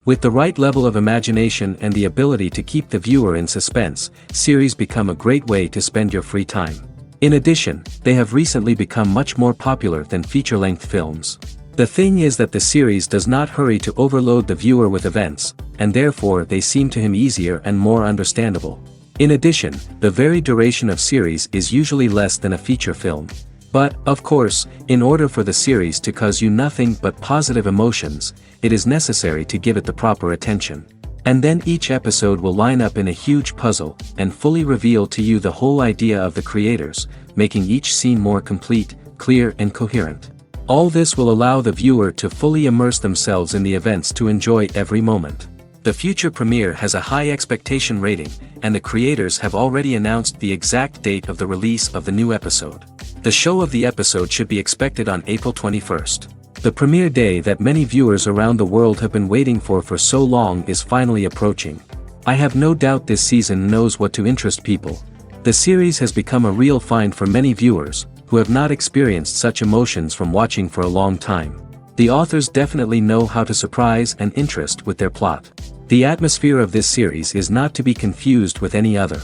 With the right level of imagination and the ability to keep the viewer in suspense, series become a great way to spend your free time. In addition, they have recently become much more popular than feature-length films. The thing is that the series does not hurry to overload the viewer with events, and therefore they seem to him easier and more understandable. In addition, the very duration of series is usually less than a feature film. But, of course, in order for the series to cause you nothing but positive emotions, it is necessary to give it the proper attention. And then each episode will line up in a huge puzzle, and fully reveal to you the whole idea of the creators, making each scene more complete, clear and coherent. All this will allow the viewer to fully immerse themselves in the events to enjoy every moment. The future premiere has a high expectation rating, and the creators have already announced the exact date of the release of the new episode. The show of the episode should be expected on April 21st. The premiere day that many viewers around the world have been waiting for so long is finally approaching. I have no doubt this season knows what to interest people. The series has become a real find for many viewers, who have not experienced such emotions from watching for a long time. The authors definitely know how to surprise and interest with their plot. The atmosphere of this series is not to be confused with any other.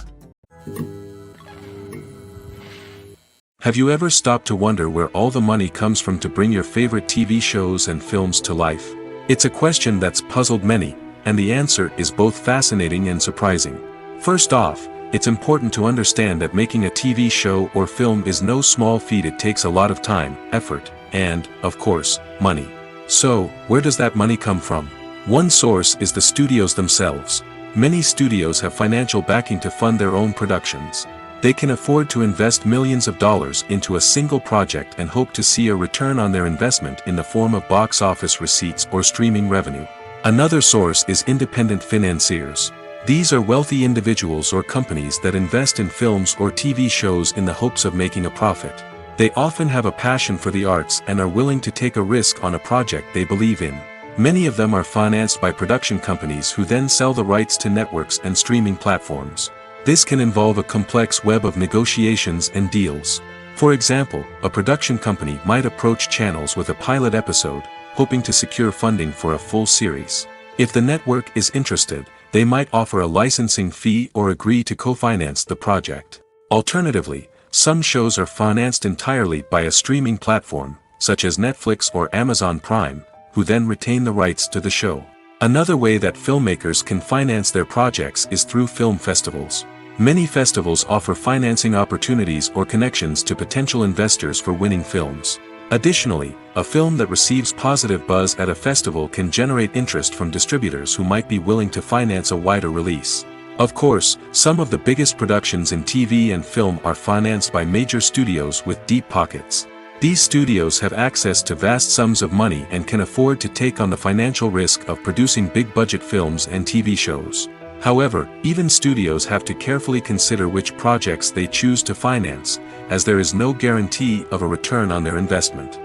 Have you ever stopped to wonder where all the money comes from to bring your favorite TV shows and films to life? It's a question that's puzzled many, and the answer is both fascinating and surprising. First off, it's important to understand that making a TV show or film is no small feat. It takes a lot of time, effort, and, of course, money. So, where does that money come from? One source is the studios themselves. Many studios have financial backing to fund their own productions. They can afford to invest millions of dollars into a single project and hope to see a return on their investment in the form of box office receipts or streaming revenue. Another source is independent financiers. These are wealthy individuals or companies that invest in films or TV shows in the hopes of making a profit. They often have a passion for the arts and are willing to take a risk on a project they believe in. Many of them are financed by production companies who then sell the rights to networks and streaming platforms. This can involve a complex web of negotiations and deals. For example, a production company might approach channels with a pilot episode, hoping to secure funding for a full series. If the network is interested, they might offer a licensing fee or agree to co-finance the project. Alternatively, some shows are financed entirely by a streaming platform, such as Netflix or Amazon Prime, who then retain the rights to the show. Another way that filmmakers can finance their projects is through film festivals. Many festivals offer financing opportunities or connections to potential investors for winning films. Additionally, a film that receives positive buzz at a festival can generate interest from distributors who might be willing to finance a wider release. Of course, some of the biggest productions in TV and film are financed by major studios with deep pockets. These studios have access to vast sums of money and can afford to take on the financial risk of producing big-budget films and TV shows. However, even studios have to carefully consider which projects they choose to finance, as there is no guarantee of a return on their investment.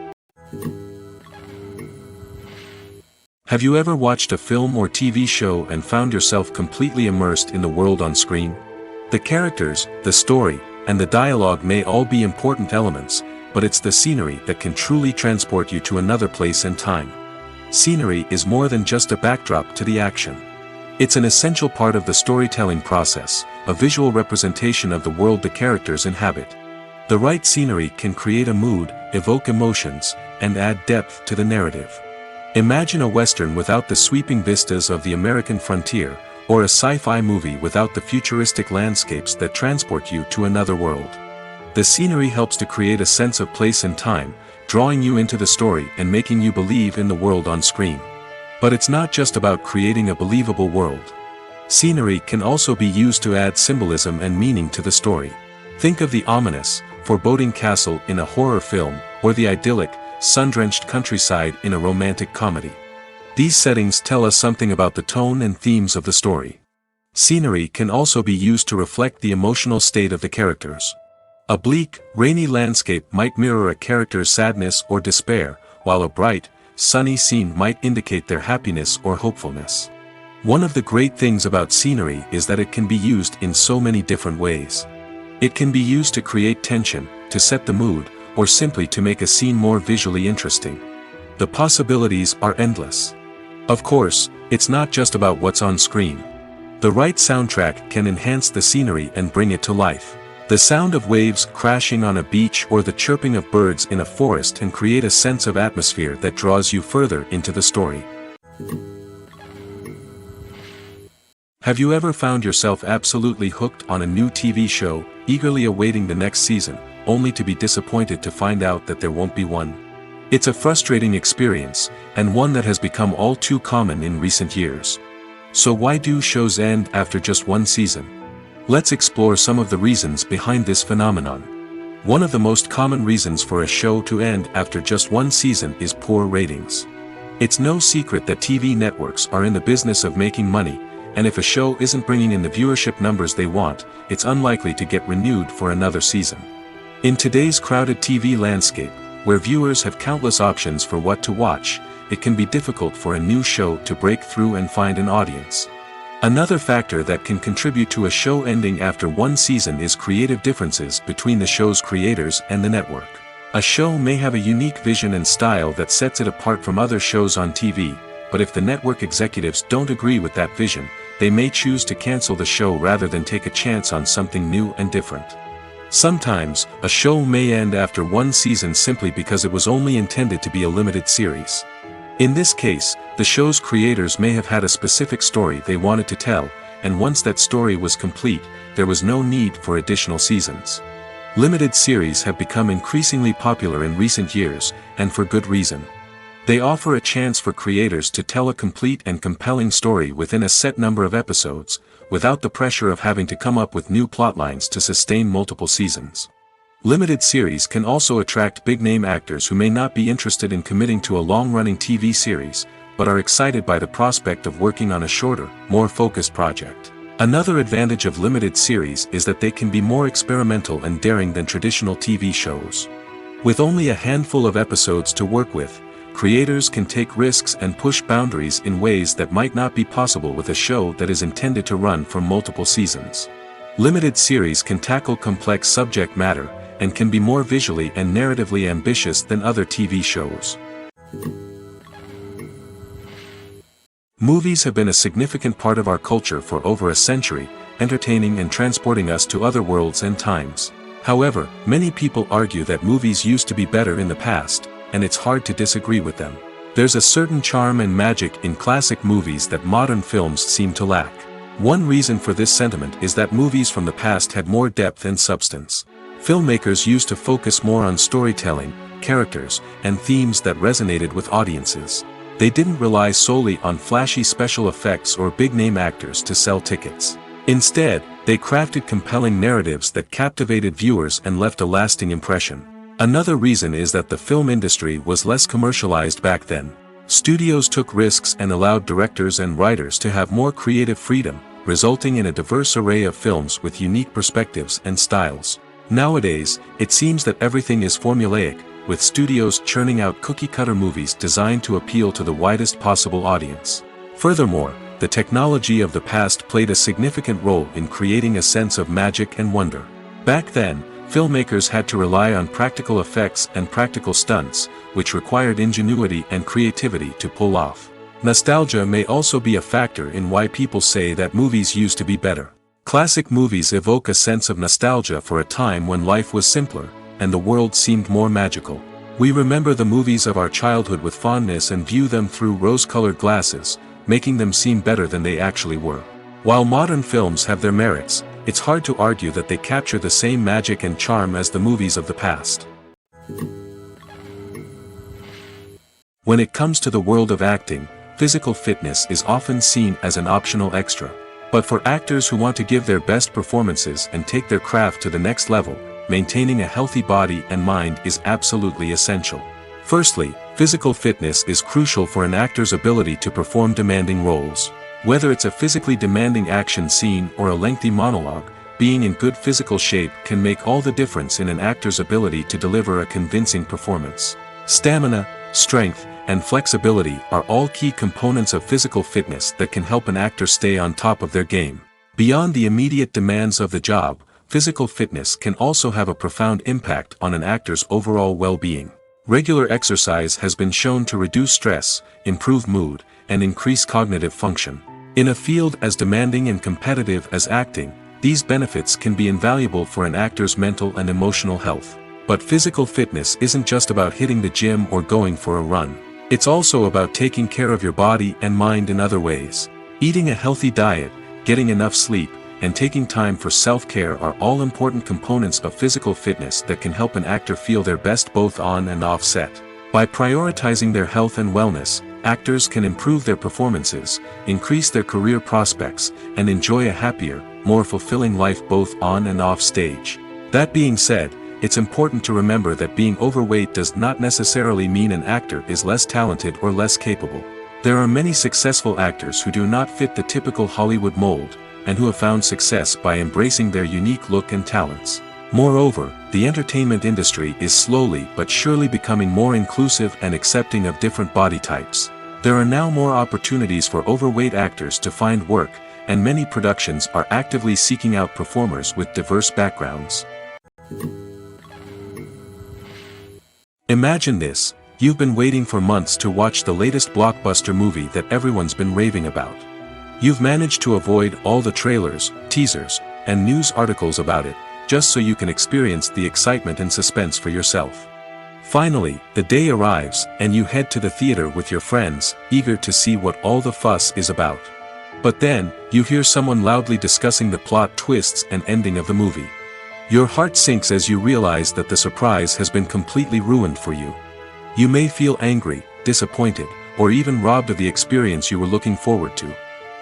Have you ever watched a film or TV show and found yourself completely immersed in the world on screen? The characters, the story, and the dialogue may all be important elements, but it's the scenery that can truly transport you to another place and time. Scenery is more than just a backdrop to the action. It's an essential part of the storytelling process, a visual representation of the world the characters inhabit. The right scenery can create a mood, evoke emotions, and add depth to the narrative. Imagine a Western without the sweeping vistas of the American frontier, or a sci-fi movie without the futuristic landscapes that transport you to another world. The scenery helps to create a sense of place and time, drawing you into the story and making you believe in the world on screen. But it's not just about creating a believable world. Scenery can also be used to add symbolism and meaning to the story. Think of the ominous, foreboding castle in a horror film, or the idyllic, sun-drenched countryside in a romantic comedy. These settings tell us something about the tone and themes of the story. Scenery can also be used to reflect the emotional state of the characters. A bleak, rainy landscape might mirror a character's sadness or despair, while a bright, sunny scene might indicate their happiness or hopefulness. One of the great things about scenery is that it can be used in so many different ways. It can be used to create tension, to set the mood, or simply to make a scene more visually interesting. The possibilities are endless. Of course, It's not just about what's on screen. The right soundtrack can enhance the scenery and bring it to life. The sound of waves crashing on a beach or the chirping of birds in a forest can create a sense of atmosphere that draws you further into the story. Have you ever found yourself absolutely hooked on a new TV show, eagerly awaiting the next season, only to be disappointed to find out that there won't be one? It's a frustrating experience, and one that has become all too common in recent years. So why do shows end after just one season? Let's explore some of the reasons behind this phenomenon. One of the most common reasons for a show to end after just one season is poor ratings. It's no secret that TV networks are in the business of making money, and if a show isn't bringing in the viewership numbers they want, it's unlikely to get renewed for another season. In today's crowded TV landscape, where viewers have countless options for what to watch, it can be difficult for a new show to break through and find an audience. Another factor that can contribute to a show ending after one season is creative differences between the show's creators and the network. A show may have a unique vision and style that sets it apart from other shows on TV, but if the network executives don't agree with that vision, they may choose to cancel the show rather than take a chance on something new and different. Sometimes, a show may end after one season simply because it was only intended to be a limited series. In this case, the show's creators may have had a specific story they wanted to tell, and once that story was complete, there was no need for additional seasons. Limited series have become increasingly popular in recent years, and for good reason. They offer a chance for creators to tell a complete and compelling story within a set number of episodes, without the pressure of having to come up with new plotlines to sustain multiple seasons. Limited series can also attract big-name actors who may not be interested in committing to a long-running TV series, but are excited by the prospect of working on a shorter, more focused project. Another advantage of limited series is that they can be more experimental and daring than traditional TV shows. With only a handful of episodes to work with, creators can take risks and push boundaries in ways that might not be possible with a show that is intended to run for multiple seasons. Limited series can tackle complex subject matter, and can be more visually and narratively ambitious than other TV shows. Movies have been a significant part of our culture for over a century, entertaining and transporting us to other worlds and times. However, many people argue that movies used to be better in the past, and it's hard to disagree with them. There's a certain charm and magic in classic movies that modern films seem to lack. One reason for this sentiment is that movies from the past had more depth and substance. Filmmakers used to focus more on storytelling, characters, and themes that resonated with audiences. They didn't rely solely on flashy special effects or big-name actors to sell tickets. Instead, they crafted compelling narratives that captivated viewers and left a lasting impression. Another reason is that the film industry was less commercialized back then. Studios took risks and allowed directors and writers to have more creative freedom, resulting in a diverse array of films with unique perspectives and styles. Nowadays, it seems that everything is formulaic, with studios churning out cookie-cutter movies designed to appeal to the widest possible audience. Furthermore, the technology of the past played a significant role in creating a sense of magic and wonder. Back then, filmmakers had to rely on practical effects and practical stunts, which required ingenuity and creativity to pull off. Nostalgia may also be a factor in why people say that movies used to be better. Classic movies evoke a sense of nostalgia for a time when life was simpler, and the world seemed more magical. We remember the movies of our childhood with fondness and view them through rose-colored glasses, making them seem better than they actually were. While modern films have their merits, it's hard to argue that they capture the same magic and charm as the movies of the past. When it comes to the world of acting, physical fitness is often seen as an optional extra. But for actors who want to give their best performances and take their craft to the next level, maintaining a healthy body and mind is absolutely essential. Firstly, physical fitness is crucial for an actor's ability to perform demanding roles. Whether it's a physically demanding action scene or a lengthy monologue, being in good physical shape can make all the difference in an actor's ability to deliver a convincing performance. Stamina, strength, and flexibility are all key components of physical fitness that can help an actor stay on top of their game. Beyond the immediate demands of the job, physical fitness can also have a profound impact on an actor's overall well-being. Regular exercise has been shown to reduce stress, improve mood, and increase cognitive function. In a field as demanding and competitive as acting, these benefits can be invaluable for an actor's mental and emotional health. But physical fitness isn't just about hitting the gym or going for a run. It's also about taking care of your body and mind in other ways. Eating a healthy diet, getting enough sleep, and taking time for self-care are all important components of physical fitness that can help an actor feel their best both on and off set. By prioritizing their health and wellness, actors can improve their performances, increase their career prospects, and enjoy a happier, more fulfilling life both on and off stage. That being said, it's important to remember that being overweight does not necessarily mean an actor is less talented or less capable. There are many successful actors who do not fit the typical Hollywood mold, and who have found success by embracing their unique look and talents. Moreover, the entertainment industry is slowly but surely becoming more inclusive and accepting of different body types. There are now more opportunities for overweight actors to find work, and many productions are actively seeking out performers with diverse backgrounds. Imagine this: you've been waiting for months to watch the latest blockbuster movie that everyone's been raving about. You've managed to avoid all the trailers, teasers, and news articles about it, just so you can experience the excitement and suspense for yourself. Finally, the day arrives, and you head to the theater with your friends, eager to see what all the fuss is about. But then, you hear someone loudly discussing the plot twists and ending of the movie. Your heart sinks as you realize that the surprise has been completely ruined for you. You may feel angry, disappointed, or even robbed of the experience you were looking forward to.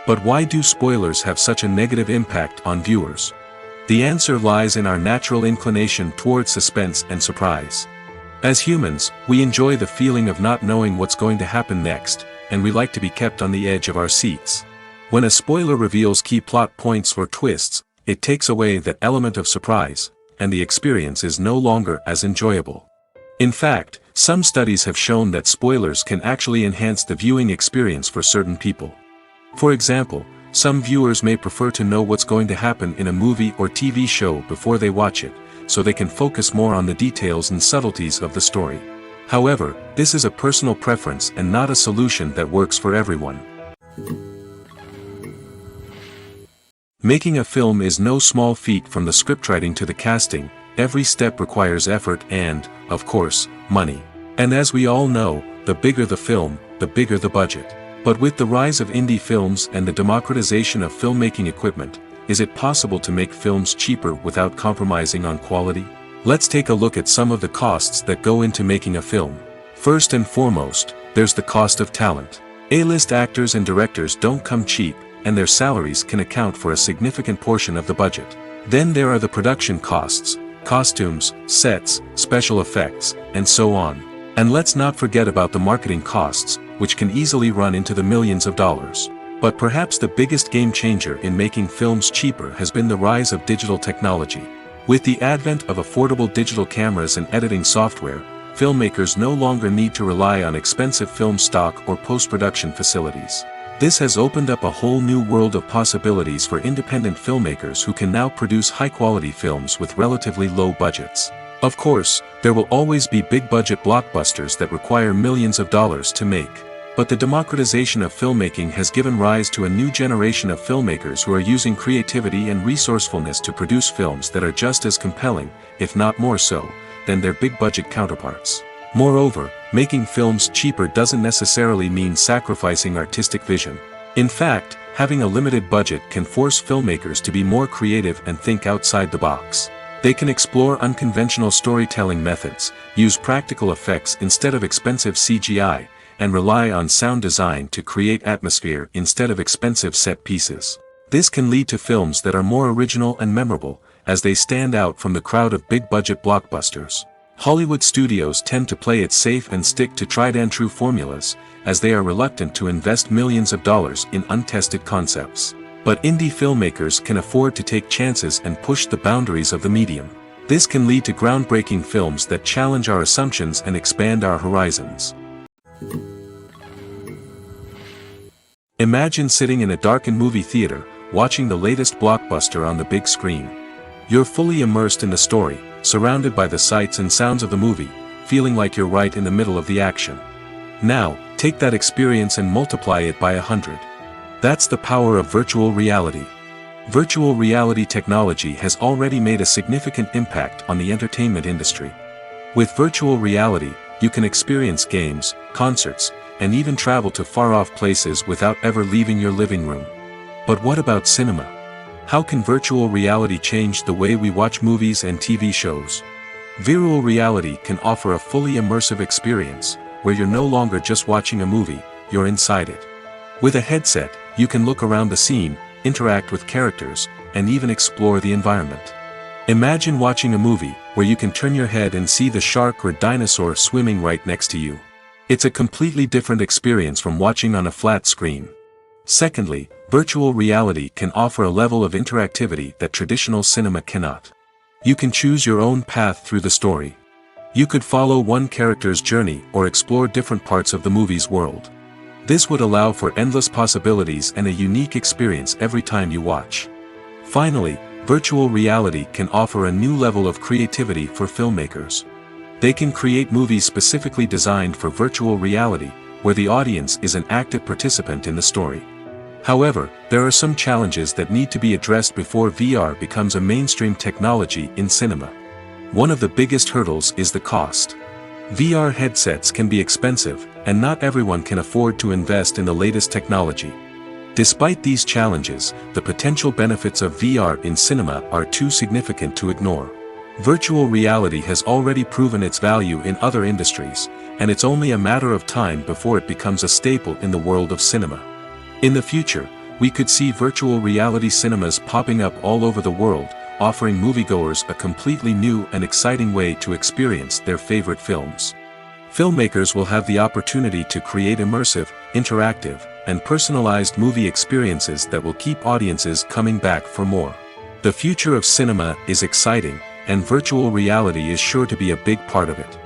But why do spoilers have such a negative impact on viewers? The answer lies in our natural inclination toward suspense and surprise. As humans, we enjoy the feeling of not knowing what's going to happen next, and we like to be kept on the edge of our seats. When a spoiler reveals key plot points or twists, it takes away that element of surprise, and the experience is no longer as enjoyable. In fact, some studies have shown that spoilers can actually enhance the viewing experience for certain people. For example, some viewers may prefer to know what's going to happen in a movie or TV show before they watch it, so they can focus more on the details and subtleties of the story. However, this is a personal preference and not a solution that works for everyone. Making a film is no small feat. From the scriptwriting to the casting, every step requires effort and, of course, money. And as we all know, the bigger the film, the bigger the budget. But with the rise of indie films and the democratization of filmmaking equipment, is it possible to make films cheaper without compromising on quality? Let's take a look at some of the costs that go into making a film. First and foremost, there's the cost of talent. A-list actors and directors don't come cheap, and their salaries can account for a significant portion of the budget. Then there are the production costs, costumes, sets, special effects, and so on. And let's not forget about the marketing costs, which can easily run into the millions of dollars. But perhaps the biggest game changer in making films cheaper has been the rise of digital technology. With the advent of affordable digital cameras and editing software, filmmakers no longer need to rely on expensive film stock or post-production facilities. This has opened up a whole new world of possibilities for independent filmmakers who can now produce high-quality films with relatively low budgets. Of course, there will always be big-budget blockbusters that require millions of dollars to make. But the democratization of filmmaking has given rise to a new generation of filmmakers who are using creativity and resourcefulness to produce films that are just as compelling, if not more so, than their big-budget counterparts. Moreover, making films cheaper doesn't necessarily mean sacrificing artistic vision. In fact, having a limited budget can force filmmakers to be more creative and think outside the box. They can explore unconventional storytelling methods, use practical effects instead of expensive CGI, and rely on sound design to create atmosphere instead of expensive set pieces. This can lead to films that are more original and memorable, as they stand out from the crowd of big-budget blockbusters. Hollywood studios tend to play it safe and stick to tried-and-true formulas, as they are reluctant to invest millions of dollars in untested concepts. But indie filmmakers can afford to take chances and push the boundaries of the medium. This can lead to groundbreaking films that challenge our assumptions and expand our horizons. Imagine sitting in a darkened movie theater, watching the latest blockbuster on the big screen. You're fully immersed in the story, surrounded by the sights and sounds of the movie, feeling like you're right in the middle of the action. Now, Take that experience and multiply it by 100. That's the power of virtual reality. Virtual reality technology has already made a significant impact on the entertainment industry. With virtual reality, you can experience games, concerts, and even travel to far-off places without ever leaving your living room. But what about cinema? How can virtual reality change the way we watch movies and TV shows? Virtual reality can offer a fully immersive experience, where you're no longer just watching a movie, you're inside it. With a headset, you can look around the scene, interact with characters, and even explore the environment. Imagine watching a movie, where you can turn your head and see the shark or dinosaur swimming right next to you. It's a completely different experience from watching on a flat screen. Secondly, virtual reality can offer a level of interactivity that traditional cinema cannot. You can choose your own path through the story. You could follow one character's journey or explore different parts of the movie's world. This would allow for endless possibilities and a unique experience every time you watch. Finally, virtual reality can offer a new level of creativity for filmmakers. They can create movies specifically designed for virtual reality, where the audience is an active participant in the story. However, there are some challenges that need to be addressed before VR becomes a mainstream technology in cinema. One of the biggest hurdles is the cost. VR headsets can be expensive, and not everyone can afford to invest in the latest technology. Despite these challenges, the potential benefits of VR in cinema are too significant to ignore. Virtual reality has already proven its value in other industries, and it's only a matter of time before it becomes a staple in the world of cinema. In the future, we could see virtual reality cinemas popping up all over the world, offering moviegoers a completely new and exciting way to experience their favorite films. Filmmakers will have the opportunity to create immersive, interactive, and personalized movie experiences that will keep audiences coming back for more. The future of cinema is exciting, and virtual reality is sure to be a big part of it.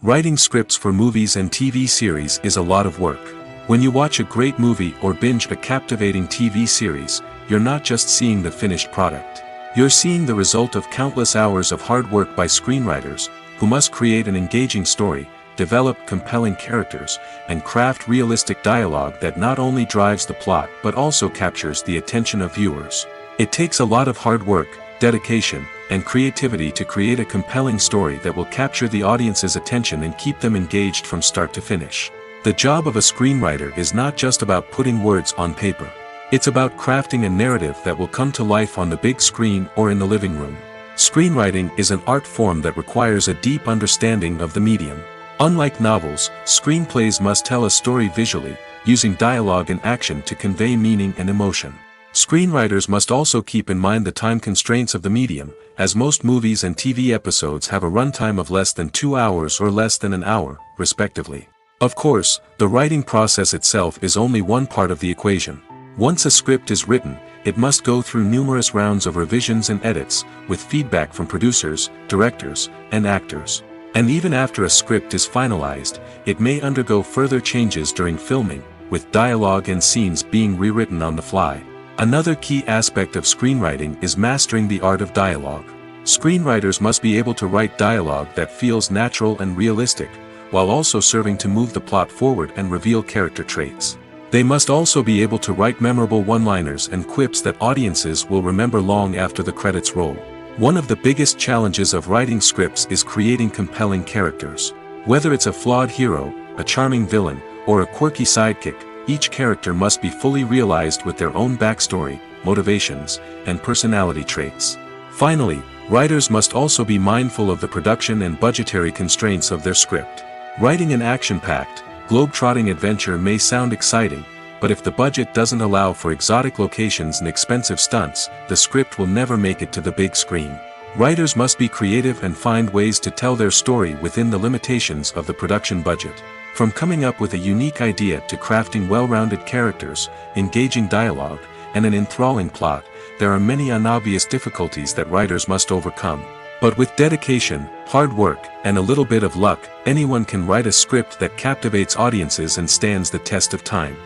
Writing scripts for movies and TV series is a lot of work. When you watch a great movie or binge a captivating TV series, you're not just seeing the finished product. You're seeing the result of countless hours of hard work by screenwriters, who must create an engaging story, develop compelling characters, and craft realistic dialogue that not only drives the plot but also captures the attention of viewers. It takes a lot of hard work, dedication, and creativity to create a compelling story that will capture the audience's attention and keep them engaged from start to finish. The job of a screenwriter is not just about putting words on paper. It's about crafting a narrative that will come to life on the big screen or in the living room. Screenwriting is an art form that requires a deep understanding of the medium. Unlike novels, screenplays must tell a story visually, using dialogue and action to convey meaning and emotion. Screenwriters must also keep in mind the time constraints of the medium, as most movies and TV episodes have a runtime of less than 2 hours or less than an hour, respectively. Of course, the writing process itself is only one part of the equation. Once a script is written, it must go through numerous rounds of revisions and edits, with feedback from producers, directors, and actors. And even after a script is finalized, it may undergo further changes during filming, with dialogue and scenes being rewritten on the fly. Another key aspect of screenwriting is mastering the art of dialogue. Screenwriters must be able to write dialogue that feels natural and realistic, while also serving to move the plot forward and reveal character traits. They must also be able to write memorable one-liners and quips that audiences will remember long after the credits roll. One of the biggest challenges of writing scripts is creating compelling characters. Whether it's a flawed hero, a charming villain, or a quirky sidekick, each character must be fully realized with their own backstory, motivations, and personality traits. Finally, writers must also be mindful of the production and budgetary constraints of their script. Writing an action-packed, globe-trotting adventure may sound exciting, but if the budget doesn't allow for exotic locations and expensive stunts, the script will never make it to the big screen. Writers must be creative and find ways to tell their story within the limitations of the production budget. From coming up with a unique idea to crafting well-rounded characters, engaging dialogue, and an enthralling plot, there are many unobvious difficulties that writers must overcome. But with dedication, hard work, and a little bit of luck, anyone can write a script that captivates audiences and stands the test of time.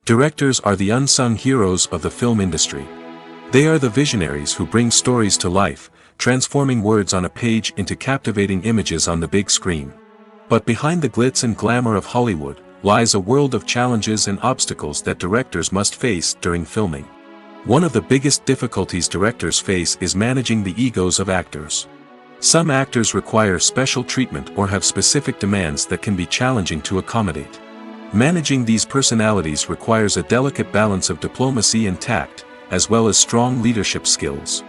Directors are the unsung heroes of the film industry. They are the visionaries who bring stories to life, transforming words on a page into captivating images on the big screen. But behind the glitz and glamour of Hollywood lies a world of challenges and obstacles that directors must face during filming. One of the biggest difficulties directors face is managing the egos of actors. Some actors require special treatment or have specific demands that can be challenging to accommodate. Managing these personalities requires a delicate balance of diplomacy and tact, as well as strong leadership skills.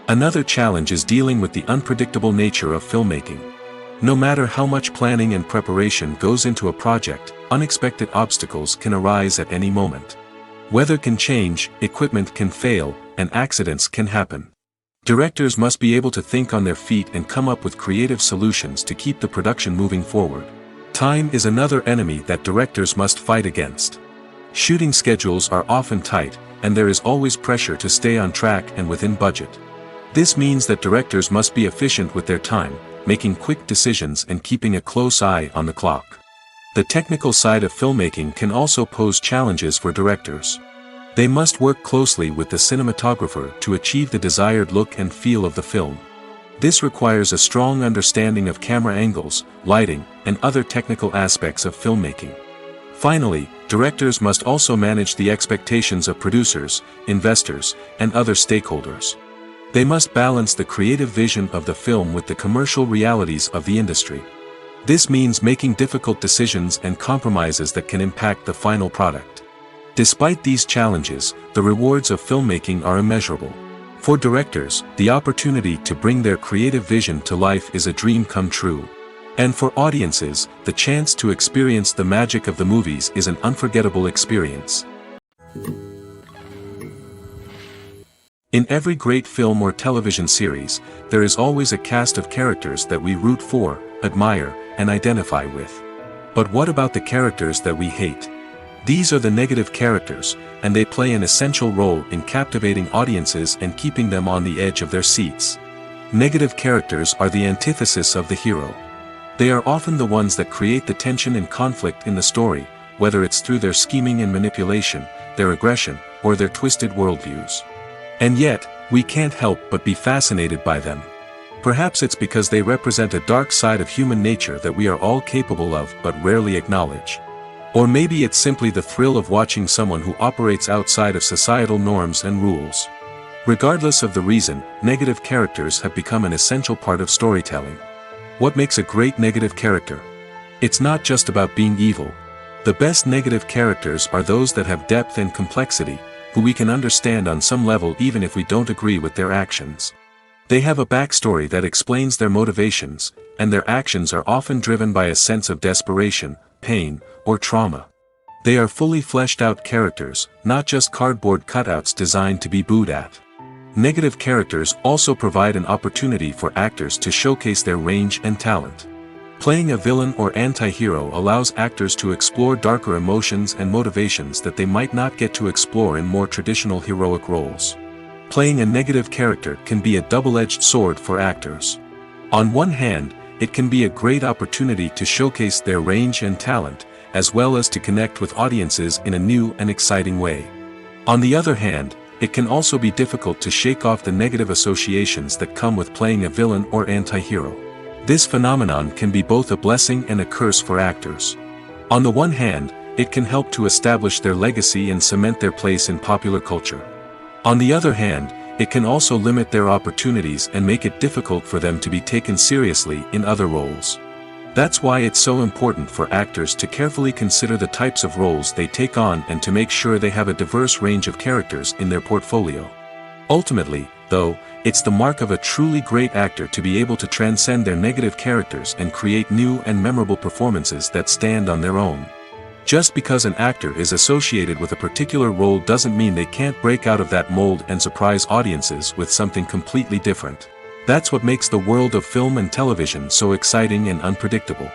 Another challenge is dealing with the unpredictable nature of filmmaking. No matter how much planning and preparation goes into a project, unexpected obstacles can arise at any moment. Weather can change, equipment can fail, and accidents can happen. Directors must be able to think on their feet and come up with creative solutions to keep the production moving forward. Time is another enemy that directors must fight against. Shooting schedules are often tight, and there is always pressure to stay on track and within budget. This means that directors must be efficient with their time, making quick decisions and keeping a close eye on the clock. The technical side of filmmaking can also pose challenges for directors. They must work closely with the cinematographer to achieve the desired look and feel of the film. This requires a strong understanding of camera angles, lighting, and other technical aspects of filmmaking. Finally, directors must also manage the expectations of producers, investors, and other stakeholders. They must balance the creative vision of the film with the commercial realities of the industry. This means making difficult decisions and compromises that can impact the final product. Despite these challenges, the rewards of filmmaking are immeasurable. For directors, the opportunity to bring their creative vision to life is a dream come true. And for audiences, the chance to experience the magic of the movies is an unforgettable experience. In every great film or television series, there is always a cast of characters that we root for, admire, and identify with. But what about the characters that we hate? These are the negative characters, and they play an essential role in captivating audiences and keeping them on the edge of their seats. Negative characters are the antithesis of the hero. They are often the ones that create the tension and conflict in the story, whether it's through their scheming and manipulation, their aggression, or their twisted worldviews. And yet, we can't help but be fascinated by them. Perhaps it's because they represent a dark side of human nature that we are all capable of but rarely acknowledge. Or maybe it's simply the thrill of watching someone who operates outside of societal norms and rules. Regardless of the reason, negative characters have become an essential part of storytelling. What makes a great negative character? It's not just about being evil. The best negative characters are those that have depth and complexity, who we can understand on some level even if we don't agree with their actions. They have a backstory that explains their motivations, and their actions are often driven by a sense of desperation, pain, or trauma. They are fully fleshed out characters, not just cardboard cutouts designed to be booed at. Negative characters also provide an opportunity for actors to showcase their range and talent. Playing a villain or anti-hero allows actors to explore darker emotions and motivations that they might not get to explore in more traditional heroic roles. Playing a negative character can be a double-edged sword for actors. On one hand, it can be a great opportunity to showcase their range and talent, as well as to connect with audiences in a new and exciting way. On the other hand, it can also be difficult to shake off the negative associations that come with playing a villain or anti-hero. This phenomenon can be both a blessing and a curse for actors. On the one hand, it can help to establish their legacy and cement their place in popular culture. On the other hand, it can also limit their opportunities and make it difficult for them to be taken seriously in other roles. That's why it's so important for actors to carefully consider the types of roles they take on and to make sure they have a diverse range of characters in their portfolio. Ultimately, though, it's the mark of a truly great actor to be able to transcend their negative characters and create new and memorable performances that stand on their own. Just because an actor is associated with a particular role doesn't mean they can't break out of that mold and surprise audiences with something completely different. That's what makes the world of film and television so exciting and unpredictable.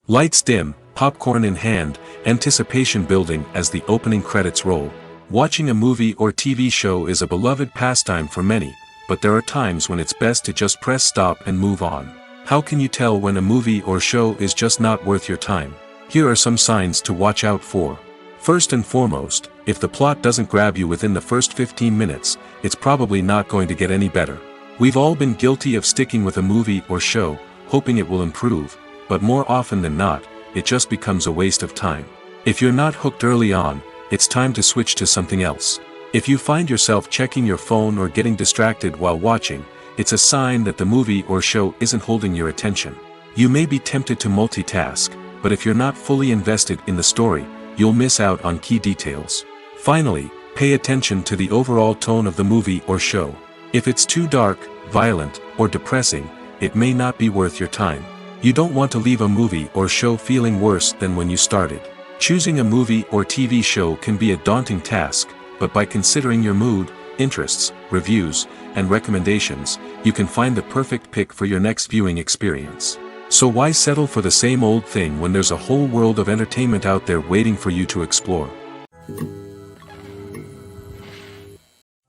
Lights dim, popcorn in hand, anticipation building as the opening credits roll. Watching a movie or TV show is a beloved pastime for many, but there are times when it's best to just press stop and move on. How can you tell when a movie or show is just not worth your time? Here are some signs to watch out for. First and foremost, if the plot doesn't grab you within the first 15 minutes, it's probably not going to get any better. We've all been guilty of sticking with a movie or show, hoping it will improve, but more often than not, it just becomes a waste of time. If you're not hooked early on, it's time to switch to something else. If you find yourself checking your phone or getting distracted while watching, it's a sign that the movie or show isn't holding your attention. You may be tempted to multitask, but if you're not fully invested in the story, you'll miss out on key details. Finally, pay attention to the overall tone of the movie or show. If it's too dark, violent, or depressing, it may not be worth your time. You don't want to leave a movie or show feeling worse than when you started. Choosing a movie or TV show can be a daunting task, but by considering your mood, interests, reviews, and recommendations, you can find the perfect pick for your next viewing experience. So why settle for the same old thing when there's a whole world of entertainment out there waiting for you to explore?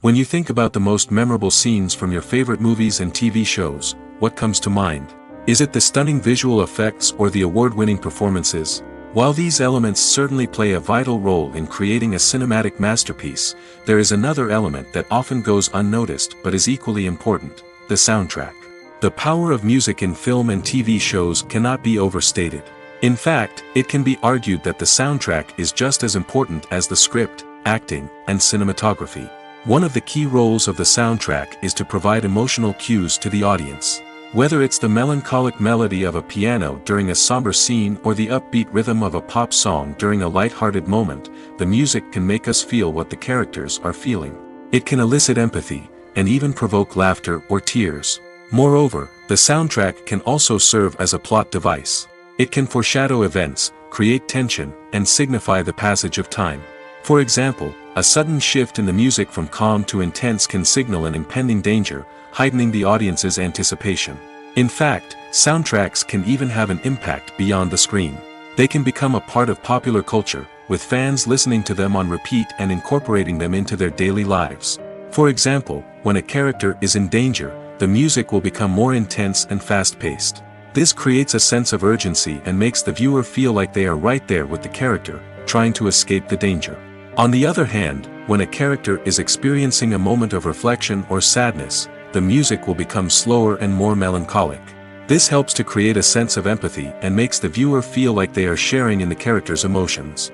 When you think about the most memorable scenes from your favorite movies and TV shows, what comes to mind? Is it the stunning visual effects or the award-winning performances? While these elements certainly play a vital role in creating a cinematic masterpiece, there is another element that often goes unnoticed but is equally important: the soundtrack. The power of music in film and TV shows cannot be overstated. In fact, it can be argued that the soundtrack is just as important as the script, acting, and cinematography. One of the key roles of the soundtrack is to provide emotional cues to the audience. Whether it's the melancholic melody of a piano during a somber scene or the upbeat rhythm of a pop song during a light-hearted moment, the music can make us feel what the characters are feeling. It can elicit empathy, and even provoke laughter or tears. Moreover, the soundtrack can also serve as a plot device. It can foreshadow events, create tension, and signify the passage of time. For example, a sudden shift in the music from calm to intense can signal an impending danger, heightening the audience's anticipation. In fact, soundtracks can even have an impact beyond the screen. They can become a part of popular culture, with fans listening to them on repeat and incorporating them into their daily lives. For example, when a character is in danger, the music will become more intense and fast-paced. This creates a sense of urgency and makes the viewer feel like they are right there with the character, trying to escape the danger. On the other hand, when a character is experiencing a moment of reflection or sadness, the music will become slower and more melancholic. This helps to create a sense of empathy and makes the viewer feel like they are sharing in the character's emotions.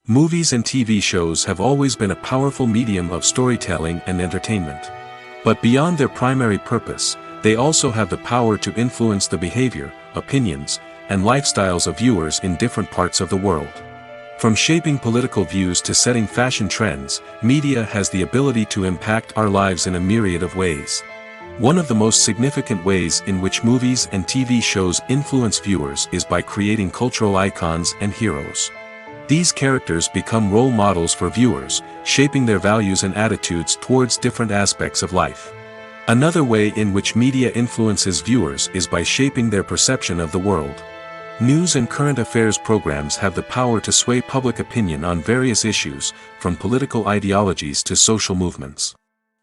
Movies and TV shows have always been a powerful medium of storytelling and entertainment. But beyond their primary purpose, they also have the power to influence the behavior, opinions, and lifestyles of viewers in different parts of the world. From shaping political views to setting fashion trends, media has the ability to impact our lives in a myriad of ways. One of the most significant ways in which movies and TV shows influence viewers is by creating cultural icons and heroes. These characters become role models for viewers, shaping their values and attitudes towards different aspects of life. Another way in which media influences viewers is by shaping their perception of the world. News and current affairs programs have the power to sway public opinion on various issues, from political ideologies to social movements.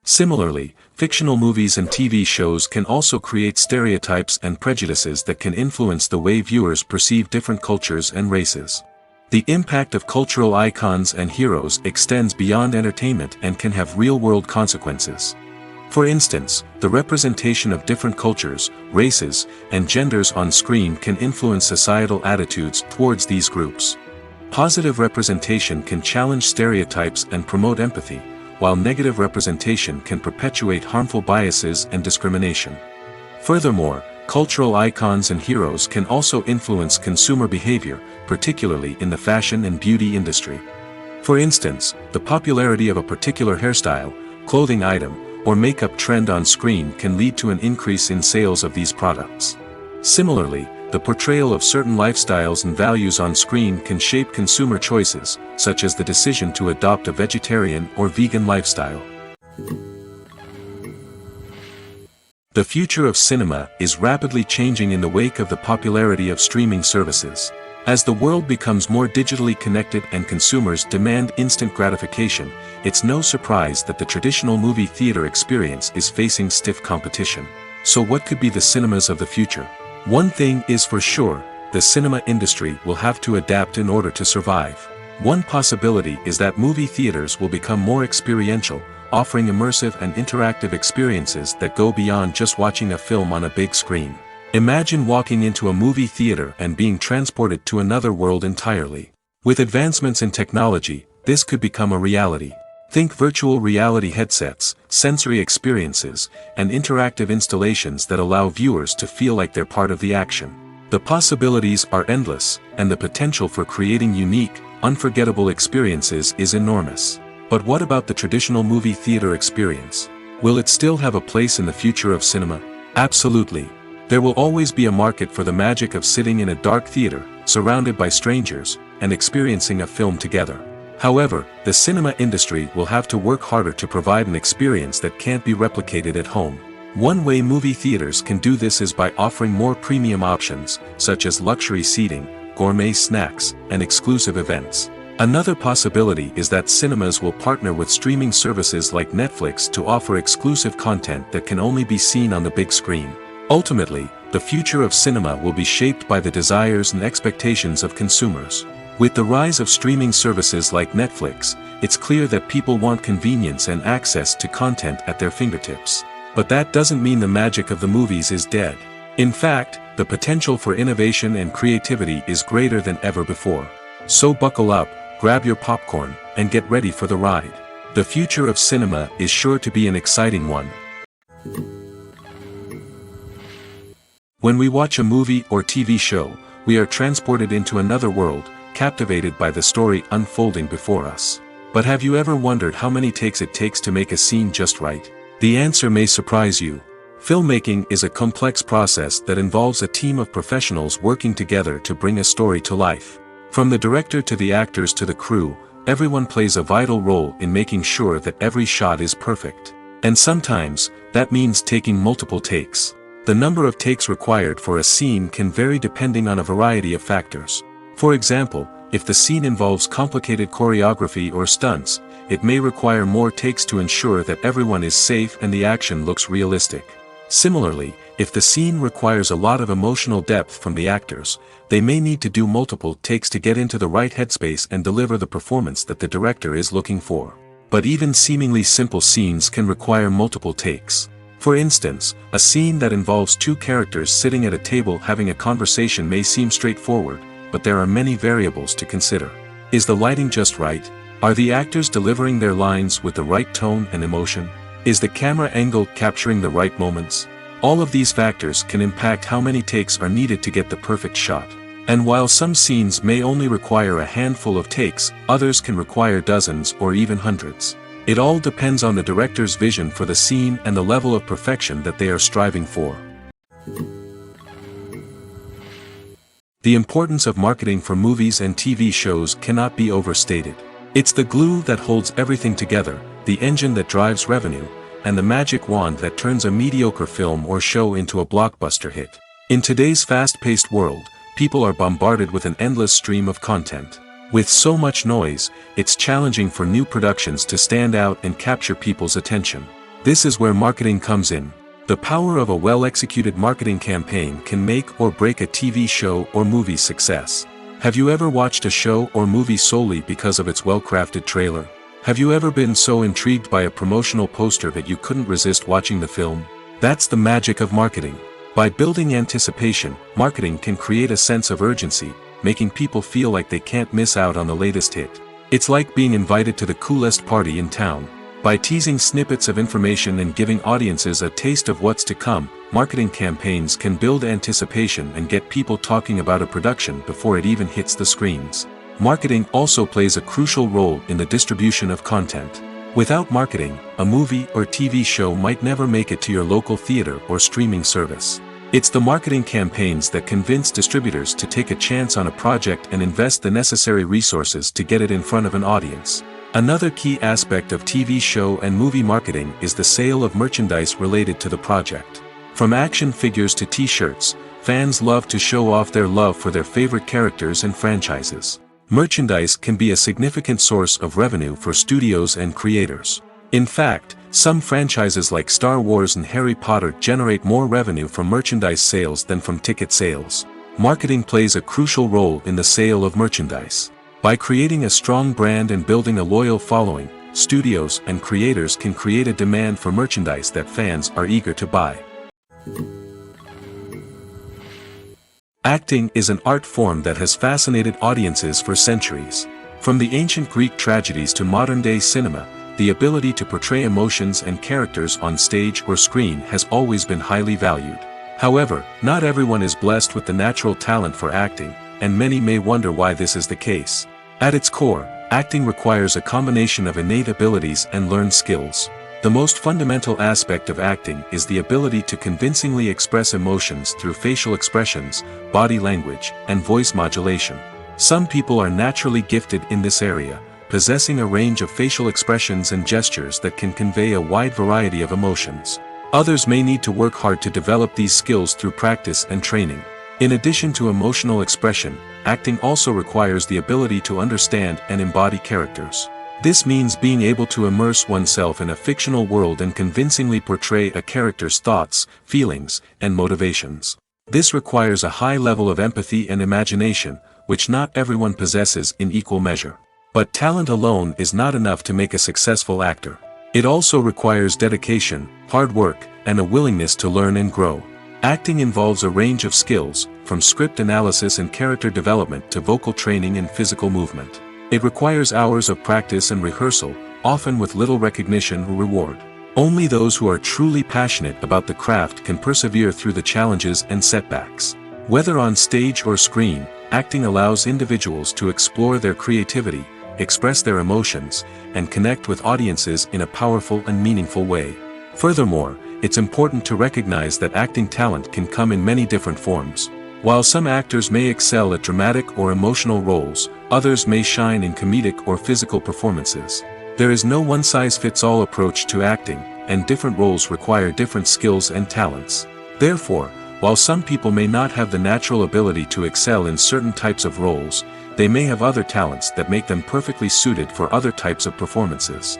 Similarly, fictional movies and TV shows can also create stereotypes and prejudices that can influence the way viewers perceive different cultures and races. The impact of cultural icons and heroes extends beyond entertainment and can have real-world consequences. For instance, the representation of different cultures, races, and genders on screen can influence societal attitudes towards these groups. Positive representation can challenge stereotypes and promote empathy, while negative representation can perpetuate harmful biases and discrimination. Furthermore, cultural icons and heroes can also influence consumer behavior, particularly in the fashion and beauty industry. For instance, the popularity of a particular hairstyle, clothing item, or makeup trend on screen can lead to an increase in sales of these products. Similarly, the portrayal of certain lifestyles and values on screen can shape consumer choices, such as the decision to adopt a vegetarian or vegan lifestyle. The future of cinema is rapidly changing in the wake of the popularity of streaming services. As the world becomes more digitally connected and consumers demand instant gratification, it's no surprise that the traditional movie theater experience is facing stiff competition. So what could be the cinemas of the future? One thing is for sure, the cinema industry will have to adapt in order to survive. One possibility is that movie theaters will become more experiential, offering immersive and interactive experiences that go beyond just watching a film on a big screen. Imagine walking into a movie theater and being transported to another world entirely. With advancements in technology, this could become a reality. Think virtual reality headsets, sensory experiences, and interactive installations that allow viewers to feel like they're part of the action. The possibilities are endless, and the potential for creating unique, unforgettable experiences is enormous. But what about the traditional movie theater experience? Will it still have a place in the future of cinema? Absolutely. There will always be a market for the magic of sitting in a dark theater, surrounded by strangers, and experiencing a film together. However, the cinema industry will have to work harder to provide an experience that can't be replicated at home. One way movie theaters can do this is by offering more premium options, such as luxury seating, gourmet snacks, and exclusive events. Another possibility is that cinemas will partner with streaming services like Netflix to offer exclusive content that can only be seen on the big screen. Ultimately, the future of cinema will be shaped by the desires and expectations of consumers. With the rise of streaming services like Netflix, it's clear that people want convenience and access to content at their fingertips. But that doesn't mean the magic of the movies is dead. In fact, the potential for innovation and creativity is greater than ever before. So buckle up, grab your popcorn, and get ready for the ride. The future of cinema is sure to be an exciting one. When we watch a movie or TV show, we are transported into another world, captivated by the story unfolding before us. But have you ever wondered how many takes it takes to make a scene just right? The answer may surprise you. Filmmaking is a complex process that involves a team of professionals working together to bring a story to life. From the director to the actors to the crew, everyone plays a vital role in making sure that every shot is perfect. And sometimes, that means taking multiple takes. The number of takes required for a scene can vary depending on a variety of factors. For example, if the scene involves complicated choreography or stunts, it may require more takes to ensure that everyone is safe and the action looks realistic. Similarly, if the scene requires a lot of emotional depth from the actors, they may need to do multiple takes to get into the right headspace and deliver the performance that the director is looking for. But even seemingly simple scenes can require multiple takes. For instance, a scene that involves two characters sitting at a table having a conversation may seem straightforward, but there are many variables to consider. Is the lighting just right? Are the actors delivering their lines with the right tone and emotion? Is the camera angle capturing the right moments? All of these factors can impact how many takes are needed to get the perfect shot. And while some scenes may only require a handful of takes, others can require dozens or even hundreds. It all depends on the director's vision for the scene and the level of perfection that they are striving for. The importance of marketing for movies and TV shows cannot be overstated. It's the glue that holds everything together, the engine that drives revenue, and the magic wand that turns a mediocre film or show into a blockbuster hit. In today's fast-paced world, people are bombarded with an endless stream of content. With so much noise, it's challenging for new productions to stand out and capture people's attention. This is where marketing comes in. The power of a well-executed marketing campaign can make or break a TV show or movie's success. Have you ever watched a show or movie solely because of its well-crafted trailer? Have you ever been so intrigued by a promotional poster that you couldn't resist watching the film? That's the magic of marketing. By building anticipation, marketing can create a sense of urgency, making people feel like they can't miss out on the latest hit. It's like being invited to the coolest party in town. By teasing snippets of information and giving audiences a taste of what's to come, marketing campaigns can build anticipation and get people talking about a production before it even hits the screens. Marketing also plays a crucial role in the distribution of content. Without marketing, a movie or TV show might never make it to your local theater or streaming service. It's the marketing campaigns that convince distributors to take a chance on a project and invest the necessary resources to get it in front of an audience. Another key aspect of TV show and movie marketing is the sale of merchandise related to the project. From action figures to t-shirts, fans love to show off their love for their favorite characters and franchises. Merchandise can be a significant source of revenue for studios and creators. In fact, some franchises like Star Wars and Harry Potter generate more revenue from merchandise sales than from ticket sales. Marketing plays a crucial role in the sale of merchandise. By creating a strong brand and building a loyal following, studios and creators can create a demand for merchandise that fans are eager to buy. Acting is an art form that has fascinated audiences for centuries. From the ancient Greek tragedies to modern-day cinema, the ability to portray emotions and characters on stage or screen has always been highly valued. However, not everyone is blessed with the natural talent for acting, and many may wonder why this is the case. At its core, acting requires a combination of innate abilities and learned skills. The most fundamental aspect of acting is the ability to convincingly express emotions through facial expressions, body language, and voice modulation. Some people are naturally gifted in this area, possessing a range of facial expressions and gestures that can convey a wide variety of emotions. Others may need to work hard to develop these skills through practice and training. In addition to emotional expression, acting also requires the ability to understand and embody characters. This means being able to immerse oneself in a fictional world and convincingly portray a character's thoughts, feelings, and motivations. This requires a high level of empathy and imagination, which not everyone possesses in equal measure. But talent alone is not enough to make a successful actor. It also requires dedication, hard work, and a willingness to learn and grow. Acting involves a range of skills, from script analysis and character development to vocal training and physical movement. It requires hours of practice and rehearsal, often with little recognition or reward. Only those who are truly passionate about the craft can persevere through the challenges and setbacks. Whether on stage or screen, acting allows individuals to explore their creativity, express their emotions, and connect with audiences in a powerful and meaningful way. Furthermore, it's important to recognize that acting talent can come in many different forms. While some actors may excel at dramatic or emotional roles, others may shine in comedic or physical performances. There is no one-size-fits-all approach to acting, and different roles require different skills and talents. Therefore, while some people may not have the natural ability to excel in certain types of roles, they may have other talents that make them perfectly suited for other types of performances.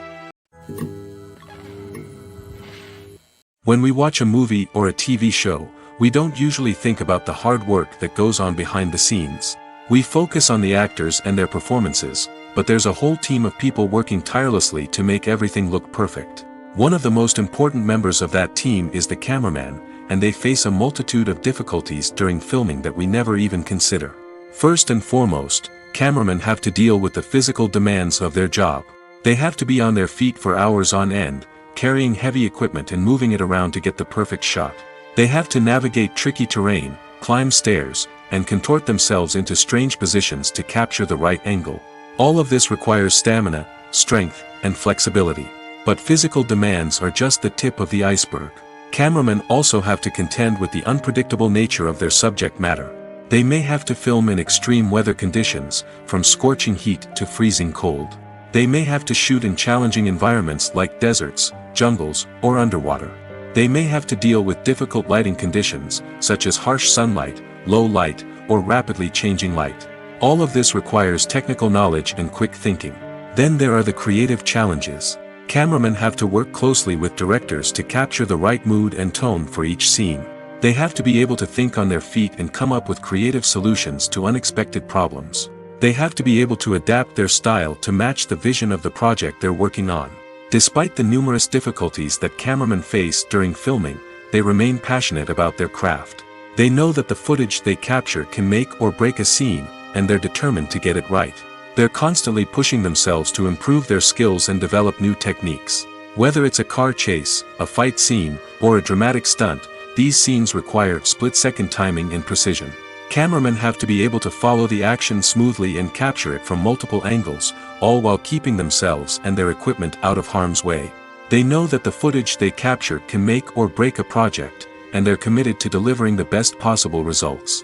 When we watch a movie or a TV show, we don't usually think about the hard work that goes on behind the scenes. We focus on the actors and their performances, but there's a whole team of people working tirelessly to make everything look perfect. One of the most important members of that team is the cameraman, and they face a multitude of difficulties during filming that we never even consider. First and foremost, cameramen have to deal with the physical demands of their job. They have to be on their feet for hours on end, carrying heavy equipment and moving it around to get the perfect shot. They have to navigate tricky terrain, climb stairs, and contort themselves into strange positions to capture the right angle. All of this requires stamina, strength, and flexibility. But physical demands are just the tip of the iceberg. Cameramen also have to contend with the unpredictable nature of their subject matter. They may have to film in extreme weather conditions, from scorching heat to freezing cold. They may have to shoot in challenging environments like deserts, jungles, or underwater. They may have to deal with difficult lighting conditions, such as harsh sunlight, low light, or rapidly changing light. All of this requires technical knowledge and quick thinking. Then there are the creative challenges. Cameramen have to work closely with directors to capture the right mood and tone for each scene. They have to be able to think on their feet and come up with creative solutions to unexpected problems. They have to be able to adapt their style to match the vision of the project they're working on. Despite the numerous difficulties that cameramen face during filming, they remain passionate about their craft. They know that the footage they capture can make or break a scene, and they're determined to get it right. They're constantly pushing themselves to improve their skills and develop new techniques. Whether it's a car chase, a fight scene, or a dramatic stunt, these scenes require split-second timing and precision. Cameramen have to be able to follow the action smoothly and capture it from multiple angles, all while keeping themselves and their equipment out of harm's way. They know that the footage they capture can make or break a project, and they're committed to delivering the best possible results.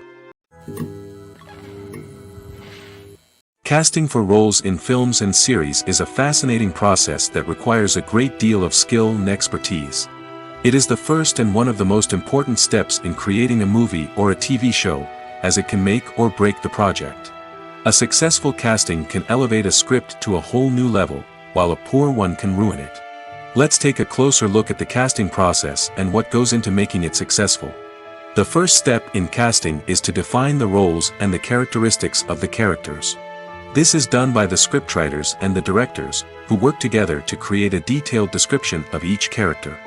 Casting for roles in films and series is a fascinating process that requires a great deal of skill and expertise. It is the first and one of the most important steps in creating a movie or a TV show, as it can make or break the project. A successful casting can elevate a script to a whole new level, while a poor one can ruin it. Let's take a closer look at the casting process and what goes into making it successful. The first step in casting is to define the roles and the characteristics of the characters. This is done by the scriptwriters and the directors, who work together to create a detailed description of each character.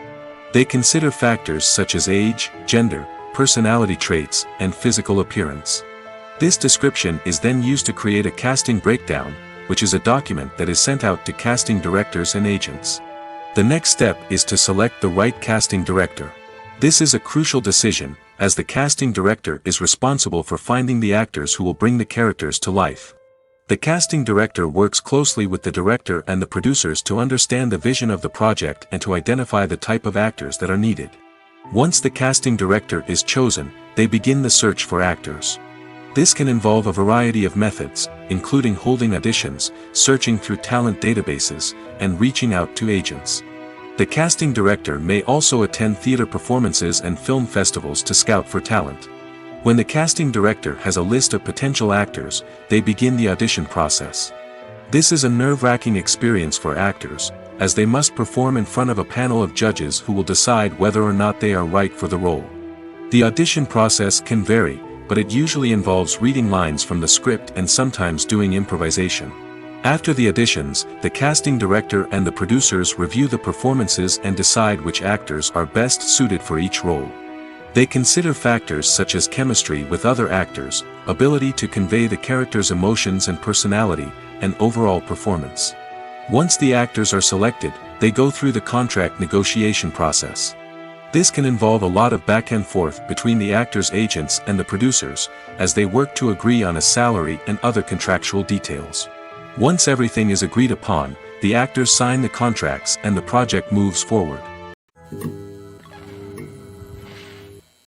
They consider factors such as age, gender, personality traits, and physical appearance. This description is then used to create a casting breakdown, which is a document that is sent out to casting directors and agents. The next step is to select the right casting director. This is a crucial decision, as the casting director is responsible for finding the actors who will bring the characters to life. The casting director works closely with the director and the producers to understand the vision of the project and to identify the type of actors that are needed. Once the casting director is chosen, they begin the search for actors. This can involve a variety of methods, including holding auditions, searching through talent databases, and reaching out to agents. The casting director may also attend theater performances and film festivals to scout for talent. When the casting director has a list of potential actors, they begin the audition process. This is a nerve-wracking experience for actors, as they must perform in front of a panel of judges who will decide whether or not they are right for the role. The audition process can vary, but it usually involves reading lines from the script and sometimes doing improvisation. After the auditions, the casting director and the producers review the performances and decide which actors are best suited for each role. They consider factors such as chemistry with other actors, ability to convey the character's emotions and personality, and overall performance. Once the actors are selected, they go through the contract negotiation process. This can involve a lot of back and forth between the actors' agents and the producers, as they work to agree on a salary and other contractual details. Once everything is agreed upon, the actors sign the contracts and the project moves forward.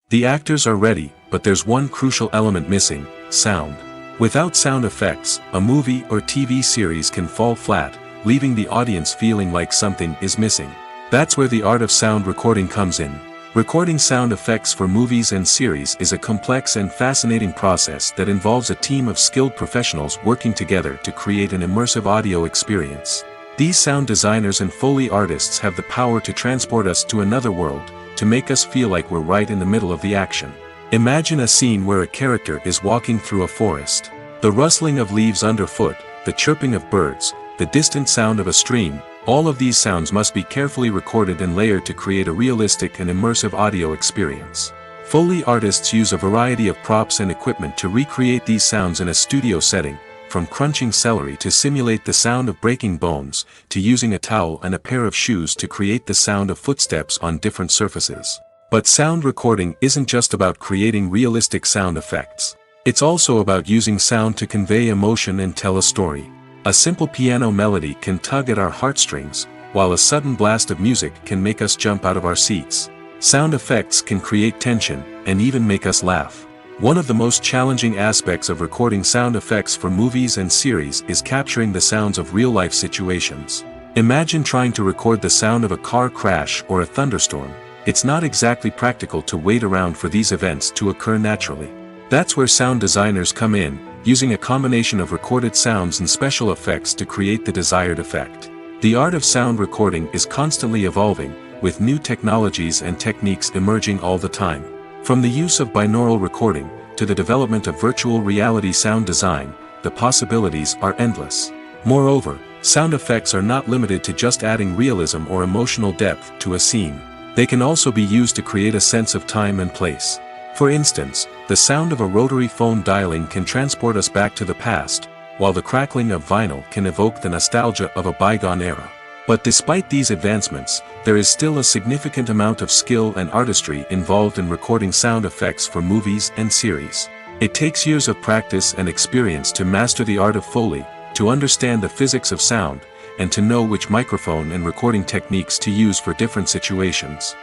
The actors are ready, but there's one crucial element missing: sound. Without sound effects, a movie or TV series can fall flat, leaving the audience feeling like something is missing. That's where the art of sound recording comes in. Recording sound effects for movies and series is a complex and fascinating process that involves a team of skilled professionals working together to create an immersive audio experience. These sound designers and Foley artists have the power to transport us to another world, to make us feel like we're right in the middle of the action. Imagine a scene where a character is walking through a forest. The rustling of leaves underfoot, the chirping of birds, the distant sound of a stream, all of these sounds must be carefully recorded and layered to create a realistic and immersive audio experience. Foley artists use a variety of props and equipment to recreate these sounds in a studio setting, from crunching celery to simulate the sound of breaking bones, to using a towel and a pair of shoes to create the sound of footsteps on different surfaces. But sound recording isn't just about creating realistic sound effects. It's also about using sound to convey emotion and tell a story. A simple piano melody can tug at our heartstrings, while a sudden blast of music can make us jump out of our seats. Sound effects can create tension, and even make us laugh. One of the most challenging aspects of recording sound effects for movies and series is capturing the sounds of real-life situations. Imagine trying to record the sound of a car crash or a thunderstorm. It's not exactly practical to wait around for these events to occur naturally. That's where sound designers come in, using a combination of recorded sounds and special effects to create the desired effect. The art of sound recording is constantly evolving, with new technologies and techniques emerging all the time. From the use of binaural recording, to the development of virtual reality sound design, the possibilities are endless. Moreover, sound effects are not limited to just adding realism or emotional depth to a scene. They can also be used to create a sense of time and place. For instance, the sound of a rotary phone dialing can transport us back to the past, while the crackling of vinyl can evoke the nostalgia of a bygone era. But despite these advancements, there is still a significant amount of skill and artistry involved in recording sound effects for movies and series. It takes years of practice and experience to master the art of Foley, to understand the physics of sound, and to know which microphone and recording techniques to use for different situations.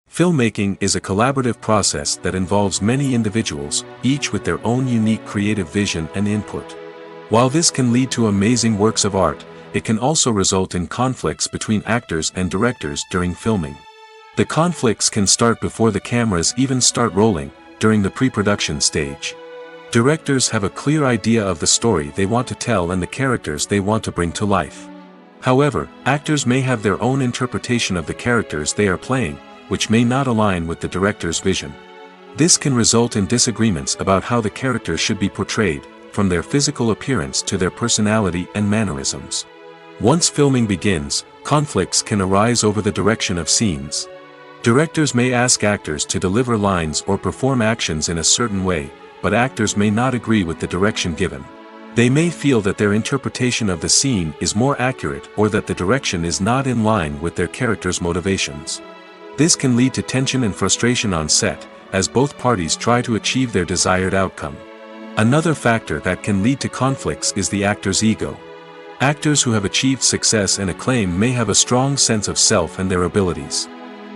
Filmmaking is a collaborative process that involves many individuals, each with their own unique creative vision and input. While this can lead to amazing works of art, it can also result in conflicts between actors and directors during filming. The conflicts can start before the cameras even start rolling, during the pre-production stage. Directors have a clear idea of the story they want to tell and the characters they want to bring to life. However, actors may have their own interpretation of the characters they are playing, which may not align with the director's vision. This can result in disagreements about how the characters should be portrayed, from their physical appearance to their personality and mannerisms. Once filming begins, conflicts can arise over the direction of scenes. Directors may ask actors to deliver lines or perform actions in a certain way, but actors may not agree with the direction given. They may feel that their interpretation of the scene is more accurate or that the direction is not in line with their character's motivations. This can lead to tension and frustration on set, as both parties try to achieve their desired outcome. Another factor that can lead to conflicts is the actor's ego. Actors who have achieved success and acclaim may have a strong sense of self and their abilities.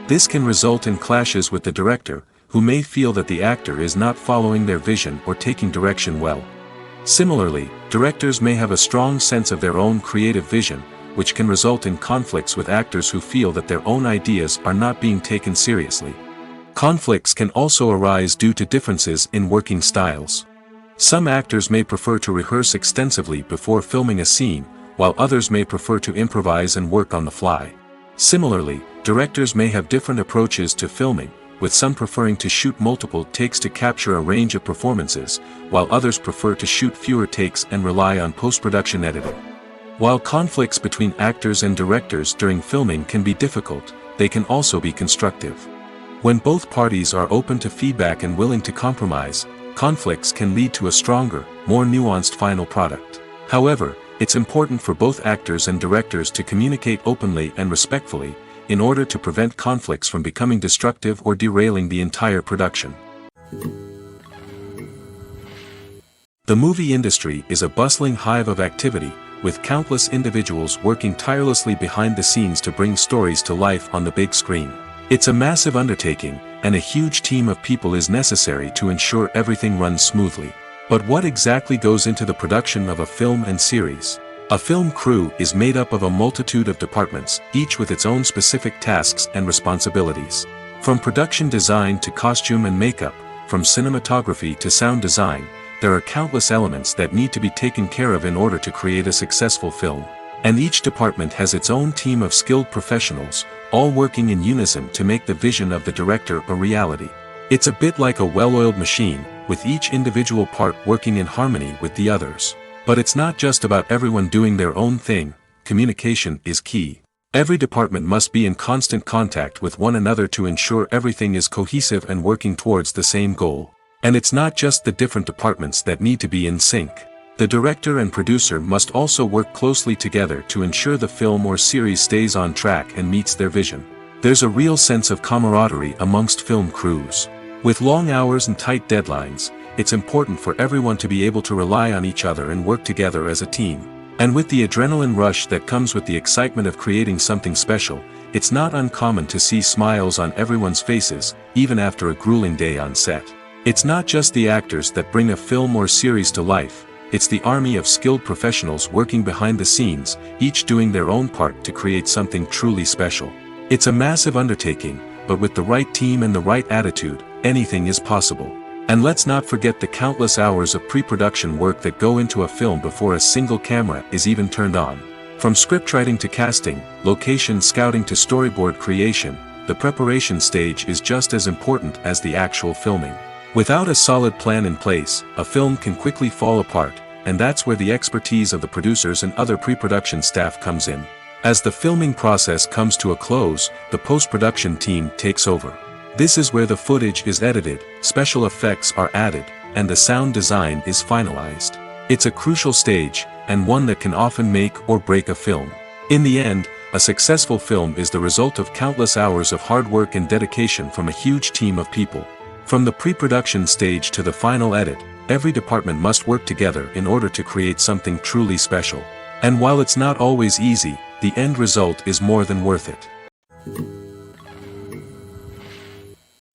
This can result in clashes with the director, who may feel that the actor is not following their vision or taking direction well. Similarly, directors may have a strong sense of their own creative vision, which can result in conflicts with actors who feel that their own ideas are not being taken seriously. Conflicts can also arise due to differences in working styles. Some actors may prefer to rehearse extensively before filming a scene, while others may prefer to improvise and work on the fly. Similarly, directors may have different approaches to filming, with some preferring to shoot multiple takes to capture a range of performances, while others prefer to shoot fewer takes and rely on post-production editing. While conflicts between actors and directors during filming can be difficult, they can also be constructive. When both parties are open to feedback and willing to compromise, conflicts can lead to a stronger, more nuanced final product. However, it's important for both actors and directors to communicate openly and respectfully, in order to prevent conflicts from becoming destructive or derailing the entire production. The movie industry is a bustling hive of activity, with countless individuals working tirelessly behind the scenes to bring stories to life on the big screen. It's a massive undertaking, and a huge team of people is necessary to ensure everything runs smoothly. But what exactly goes into the production of a film and series? A film crew is made up of a multitude of departments, each with its own specific tasks and responsibilities. From production design to costume and makeup, from cinematography to sound design, there are countless elements that need to be taken care of in order to create a successful film. And each department has its own team of skilled professionals, all working in unison to make the vision of the director a reality. It's a bit like a well-oiled machine, with each individual part working in harmony with the others. But it's not just about everyone doing their own thing. Communication is key. Every department must be in constant contact with one another to ensure everything is cohesive and working towards the same goal. And it's not just the different departments that need to be in sync. The director and producer must also work closely together to ensure the film or series stays on track and meets their vision. There's a real sense of camaraderie amongst film crews. With long hours and tight deadlines, it's important for everyone to be able to rely on each other and work together as a team. And with the adrenaline rush that comes with the excitement of creating something special, it's not uncommon to see smiles on everyone's faces, even after a grueling day on set. It's not just the actors that bring a film or series to life, it's the army of skilled professionals working behind the scenes, each doing their own part to create something truly special. It's a massive undertaking, but with the right team and the right attitude, anything is possible. And let's not forget the countless hours of pre-production work that go into a film before a single camera is even turned on. From scriptwriting to casting, location scouting to storyboard creation, the preparation stage is just as important as the actual filming. Without a solid plan in place, a film can quickly fall apart, and that's where the expertise of the producers and other pre-production staff comes in. As the filming process comes to a close, the post-production team takes over. This is where the footage is edited, special effects are added, and the sound design is finalized. It's a crucial stage, and one that can often make or break a film. In the end, a successful film is the result of countless hours of hard work and dedication from a huge team of people. From the pre-production stage to the final edit, every department must work together in order to create something truly special. And while it's not always easy, the end result is more than worth it.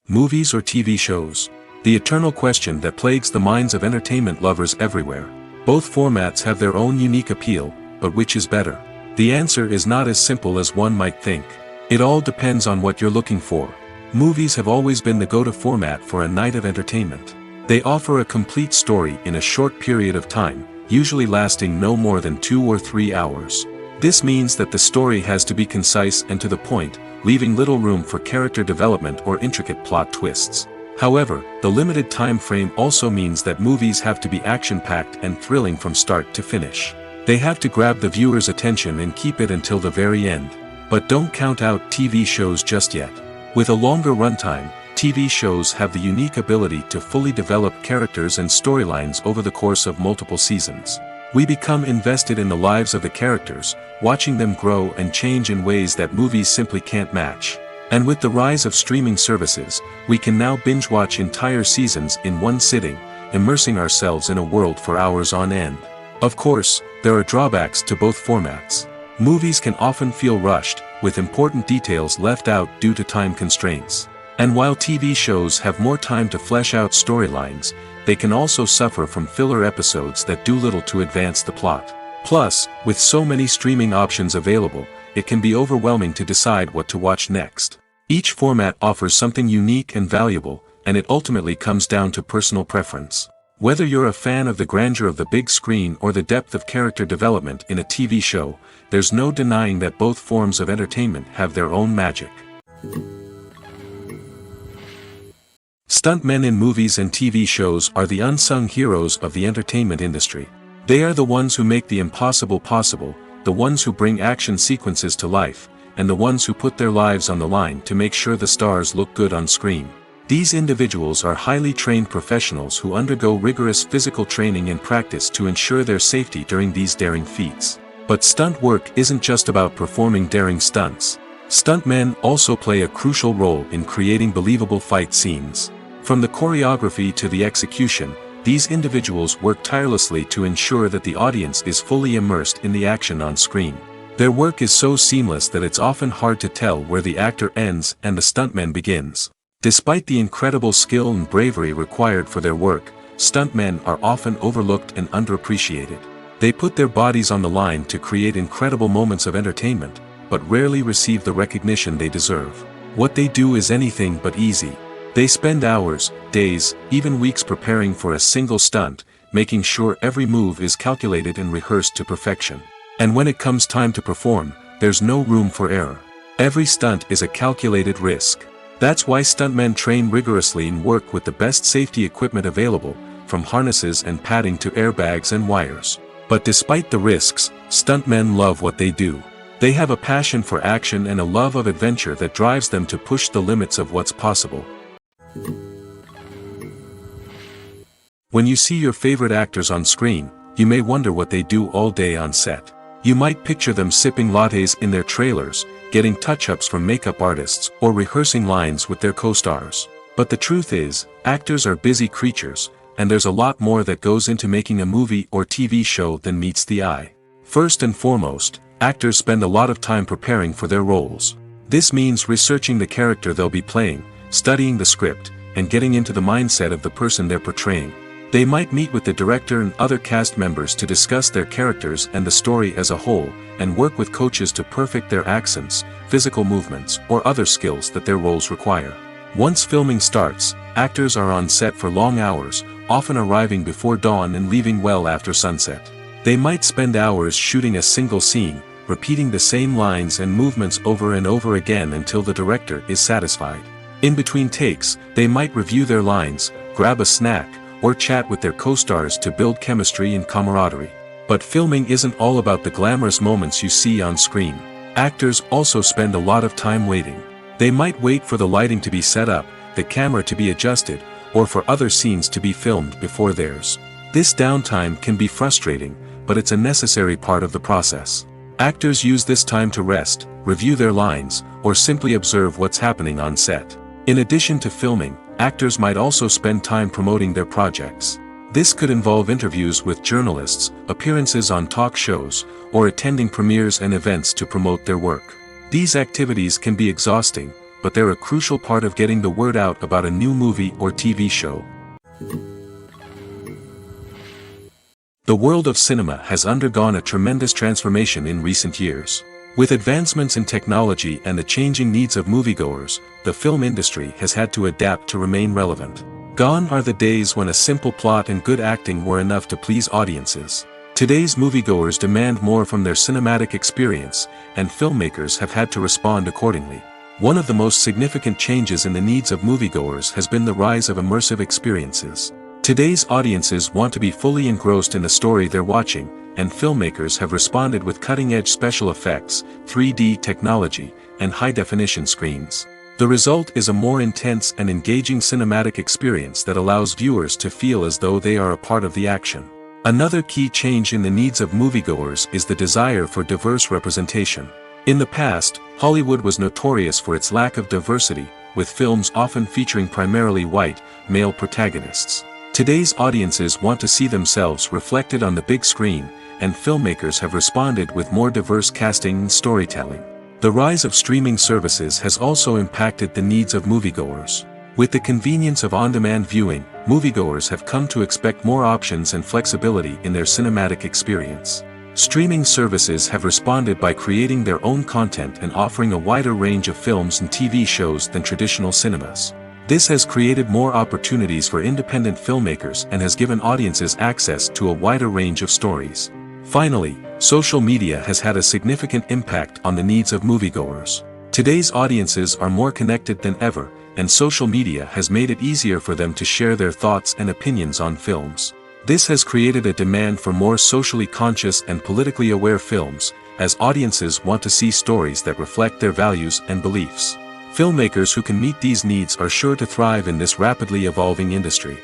Movies or TV shows? The eternal question that plagues the minds of entertainment lovers everywhere. Both formats have their own unique appeal, but which is better? The answer is not as simple as one might think. It all depends on what you're looking for. Movies have always been the go-to format for a night of entertainment. They offer a complete story in a short period of time, usually lasting no more than 2 or 3 hours. This means that the story has to be concise and to the point, leaving little room for character development or intricate plot twists. However, the limited time frame also means that movies have to be action-packed and thrilling from start to finish. They have to grab the viewer's attention and keep it until the very end. But don't count out TV shows just yet. With a longer runtime, TV shows have the unique ability to fully develop characters and storylines over the course of multiple seasons. We become invested in the lives of the characters, watching them grow and change in ways that movies simply can't match. And with the rise of streaming services, we can now binge-watch entire seasons in one sitting, immersing ourselves in a world for hours on end. Of course, there are drawbacks to both formats. Movies can often feel rushed, with important details left out due to time constraints. And while TV shows have more time to flesh out storylines, they can also suffer from filler episodes that do little to advance the plot. Plus, with so many streaming options available, it can be overwhelming to decide what to watch next. Each format offers something unique and valuable, and it ultimately comes down to personal preference. Whether you're a fan of the grandeur of the big screen or the depth of character development in a TV show, there's no denying that both forms of entertainment have their own magic. Stuntmen in movies and TV shows are the unsung heroes of the entertainment industry. They are the ones who make the impossible possible, the ones who bring action sequences to life, and the ones who put their lives on the line to make sure the stars look good on screen. These individuals are highly trained professionals who undergo rigorous physical training and practice to ensure their safety during these daring feats. But stunt work isn't just about performing daring stunts. Stuntmen also play a crucial role in creating believable fight scenes. From the choreography to the execution, these individuals work tirelessly to ensure that the audience is fully immersed in the action on screen. Their work is so seamless that it's often hard to tell where the actor ends and the stuntman begins. Despite the incredible skill and bravery required for their work, stuntmen are often overlooked and underappreciated. They put their bodies on the line to create incredible moments of entertainment, but rarely receive the recognition they deserve. What they do is anything but easy. They spend hours, days, even weeks preparing for a single stunt, making sure every move is calculated and rehearsed to perfection. And when it comes time to perform, there's no room for error. Every stunt is a calculated risk. That's why stuntmen train rigorously and work with the best safety equipment available, from harnesses and padding to airbags and wires. But despite the risks, stuntmen love what they do. They have a passion for action and a love of adventure that drives them to push the limits of what's possible. When you see your favorite actors on screen, you may wonder what they do all day on set. You might picture them sipping lattes in their trailers, getting touch-ups from makeup artists, or rehearsing lines with their co-stars. But the truth is, actors are busy creatures, and there's a lot more that goes into making a movie or TV show than meets the eye. First and foremost, actors spend a lot of time preparing for their roles. This means researching the character they'll be playing, studying the script, and getting into the mindset of the person they're portraying. They might meet with the director and other cast members to discuss their characters and the story as a whole, and work with coaches to perfect their accents, physical movements, or other skills that their roles require. Once filming starts, actors are on set for long hours, often arriving before dawn and leaving well after sunset. They might spend hours shooting a single scene, repeating the same lines and movements over and over again until the director is satisfied. In between takes, they might review their lines, grab a snack, or chat with their co-stars to build chemistry and camaraderie. But filming isn't all about the glamorous moments you see on screen. Actors also spend a lot of time waiting. They might wait for the lighting to be set up, the camera to be adjusted, or for other scenes to be filmed before theirs. This downtime can be frustrating, but it's a necessary part of the process. Actors use this time to rest, review their lines, or simply observe what's happening on set. In addition to filming, actors might also spend time promoting their projects. This could involve interviews with journalists, appearances on talk shows, or attending premieres and events to promote their work. These activities can be exhausting, but they're a crucial part of getting the word out about a new movie or TV show. The world of cinema has undergone a tremendous transformation in recent years. With advancements in technology and the changing needs of moviegoers, the film industry has had to adapt to remain relevant. Gone are the days when a simple plot and good acting were enough to please audiences. Today's moviegoers demand more from their cinematic experience, and filmmakers have had to respond accordingly. One of the most significant changes in the needs of moviegoers has been the rise of immersive experiences. Today's audiences want to be fully engrossed in the story they're watching, and filmmakers have responded with cutting-edge special effects, 3D technology, and high-definition screens. The result is a more intense and engaging cinematic experience that allows viewers to feel as though they are a part of the action. Another key change in the needs of moviegoers is the desire for diverse representation. In the past, Hollywood was notorious for its lack of diversity, with films often featuring primarily white, male protagonists. Today's audiences want to see themselves reflected on the big screen, and filmmakers have responded with more diverse casting and storytelling. The rise of streaming services has also impacted the needs of moviegoers. With the convenience of on-demand viewing, moviegoers have come to expect more options and flexibility in their cinematic experience. Streaming services have responded by creating their own content and offering a wider range of films and TV shows than traditional cinemas. This has created more opportunities for independent filmmakers and has given audiences access to a wider range of stories. Finally, social media has had a significant impact on the needs of moviegoers. Today's audiences are more connected than ever, and social media has made it easier for them to share their thoughts and opinions on films. This has created a demand for more socially conscious and politically aware films, as audiences want to see stories that reflect their values and beliefs. Filmmakers who can meet these needs are sure to thrive in this rapidly evolving industry.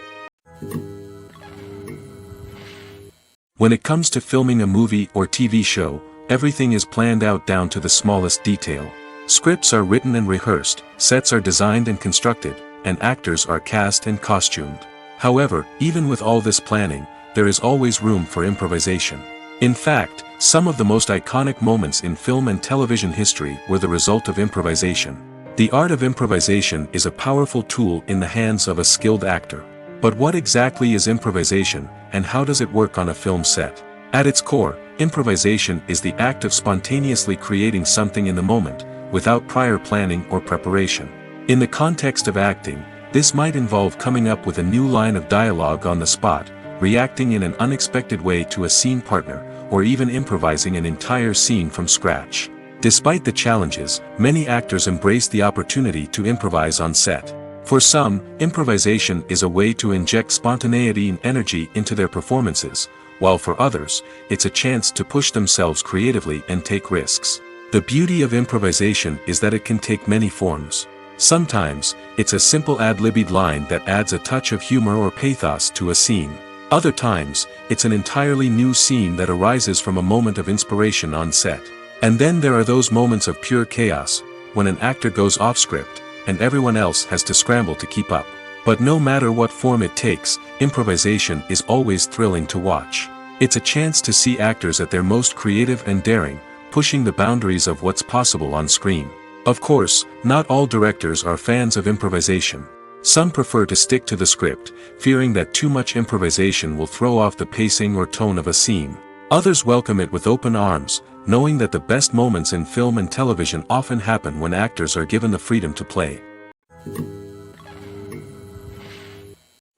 When it comes to filming a movie or TV show, everything is planned out down to the smallest detail. Scripts are written and rehearsed, sets are designed and constructed, and actors are cast and costumed. However, even with all this planning, there is always room for improvisation. In fact, some of the most iconic moments in film and television history were the result of improvisation. The art of improvisation is a powerful tool in the hands of a skilled actor. But what exactly is improvisation, and how does it work on a film set? At its core, improvisation is the act of spontaneously creating something in the moment, without prior planning or preparation. In the context of acting, this might involve coming up with a new line of dialogue on the spot, reacting in an unexpected way to a scene partner, or even improvising an entire scene from scratch. Despite the challenges, many actors embrace the opportunity to improvise on set. For some, improvisation is a way to inject spontaneity and energy into their performances, while for others, it's a chance to push themselves creatively and take risks. The beauty of improvisation is that it can take many forms. Sometimes, it's a simple ad-libbed line that adds a touch of humor or pathos to a scene. Other times, it's an entirely new scene that arises from a moment of inspiration on set. And then there are those moments of pure chaos, when an actor goes off script, and everyone else has to scramble to keep up. But no matter what form it takes, improvisation is always thrilling to watch. It's a chance to see actors at their most creative and daring, pushing the boundaries of what's possible on screen. Of course, not all directors are fans of improvisation. Some prefer to stick to the script, fearing that too much improvisation will throw off the pacing or tone of a scene. Others welcome it with open arms, knowing that the best moments in film and television often happen when actors are given the freedom to play.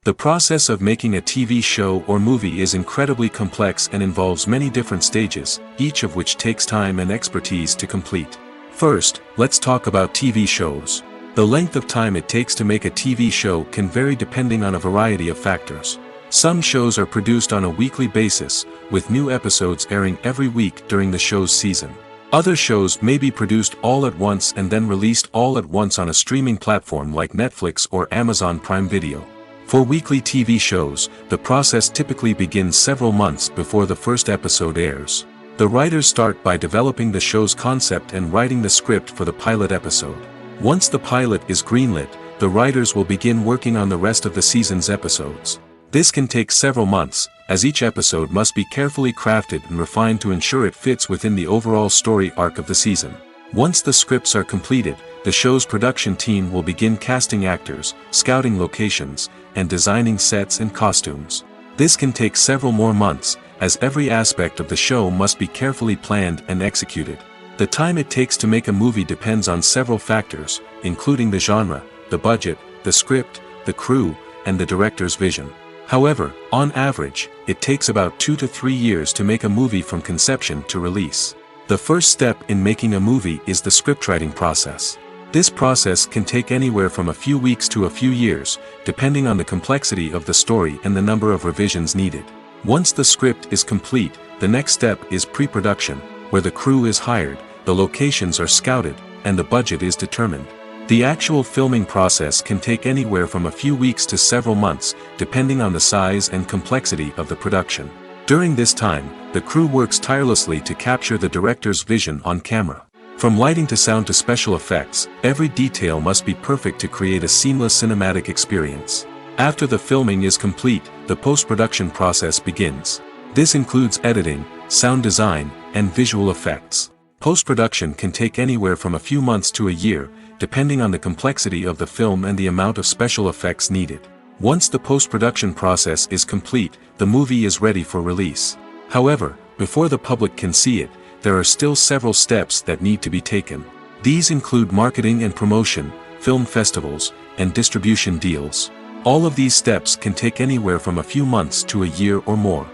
The process of making a TV show or movie is incredibly complex and involves many different stages, each of which takes time and expertise to complete. First, let's talk about TV shows. The length of time it takes to make a TV show can vary depending on a variety of factors. Some shows are produced on a weekly basis, with new episodes airing every week during the show's season. Other shows may be produced all at once and then released all at once on a streaming platform like Netflix or Amazon Prime Video. For weekly TV shows, the process typically begins several months before the first episode airs. The writers start by developing the show's concept and writing the script for the pilot episode. Once the pilot is greenlit, the writers will begin working on the rest of the season's episodes. This can take several months, as each episode must be carefully crafted and refined to ensure it fits within the overall story arc of the season. Once the scripts are completed, the show's production team will begin casting actors, scouting locations, and designing sets and costumes. This can take several more months, as every aspect of the show must be carefully planned and executed. The time it takes to make a movie depends on several factors, including the genre, the budget, the script, the crew, and the director's vision. However, on average, it takes about 2 to 3 years to make a movie from conception to release. The first step in making a movie is the scriptwriting process. This process can take anywhere from a few weeks to a few years, depending on the complexity of the story and the number of revisions needed. Once the script is complete, the next step is pre-production, where the crew is hired, the locations are scouted, and the budget is determined. The actual filming process can take anywhere from a few weeks to several months, depending on the size and complexity of the production. During this time, the crew works tirelessly to capture the director's vision on camera. From lighting to sound to special effects, every detail must be perfect to create a seamless cinematic experience. After the filming is complete, the post-production process begins. This includes editing, sound design, and visual effects. Post-production can take anywhere from a few months to a year, depending on the complexity of the film and the amount of special effects needed. Once the post-production process is complete, the movie is ready for release. However, before the public can see it, there are still several steps that need to be taken. These include marketing and promotion, film festivals, and distribution deals. All of these steps can take anywhere from a few months to a year or more.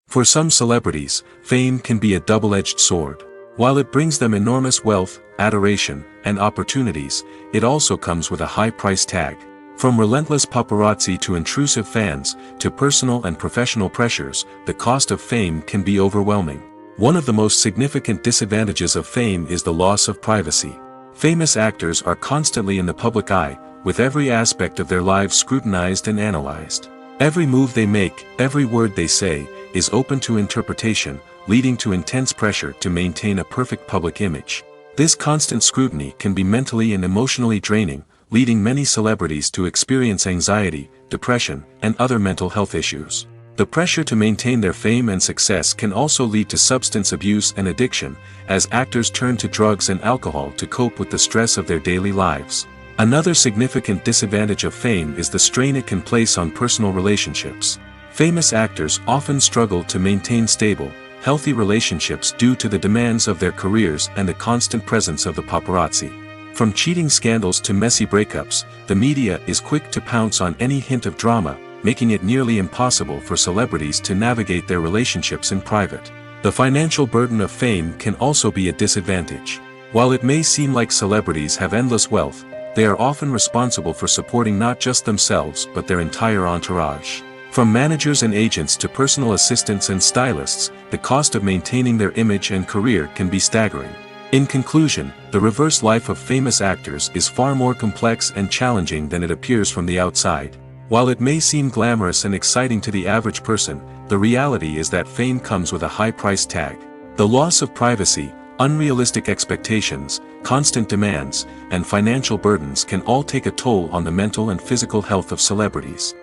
For some celebrities, fame can be a double-edged sword. While it brings them enormous wealth, adoration, and opportunities, it also comes with a high price tag. From relentless paparazzi to intrusive fans, to personal and professional pressures, the cost of fame can be overwhelming. One of the most significant disadvantages of fame is the loss of privacy. Famous actors are constantly in the public eye, with every aspect of their lives scrutinized and analyzed. Every move they make, every word they say, is open to interpretation, leading to intense pressure to maintain a perfect public image. This constant scrutiny can be mentally and emotionally draining, leading many celebrities to experience anxiety, depression, and other mental health issues. The pressure to maintain their fame and success can also lead to substance abuse and addiction, as actors turn to drugs and alcohol to cope with the stress of their daily lives. Another significant disadvantage of fame is the strain it can place on personal relationships. Famous actors often struggle to maintain stable, healthy relationships due to the demands of their careers and the constant presence of the paparazzi. From cheating scandals to messy breakups, the media is quick to pounce on any hint of drama, making it nearly impossible for celebrities to navigate their relationships in private. The financial burden of fame can also be a disadvantage. While it may seem like celebrities have endless wealth, they are often responsible for supporting not just themselves but their entire entourage. From managers and agents to personal assistants and stylists, the cost of maintaining their image and career can be staggering. In conclusion, the reverse life of famous actors is far more complex and challenging than it appears from the outside. While it may seem glamorous and exciting to the average person, the reality is that fame comes with a high price tag. The loss of privacy, unrealistic expectations, constant demands, and financial burdens can all take a toll on the mental and physical health of celebrities.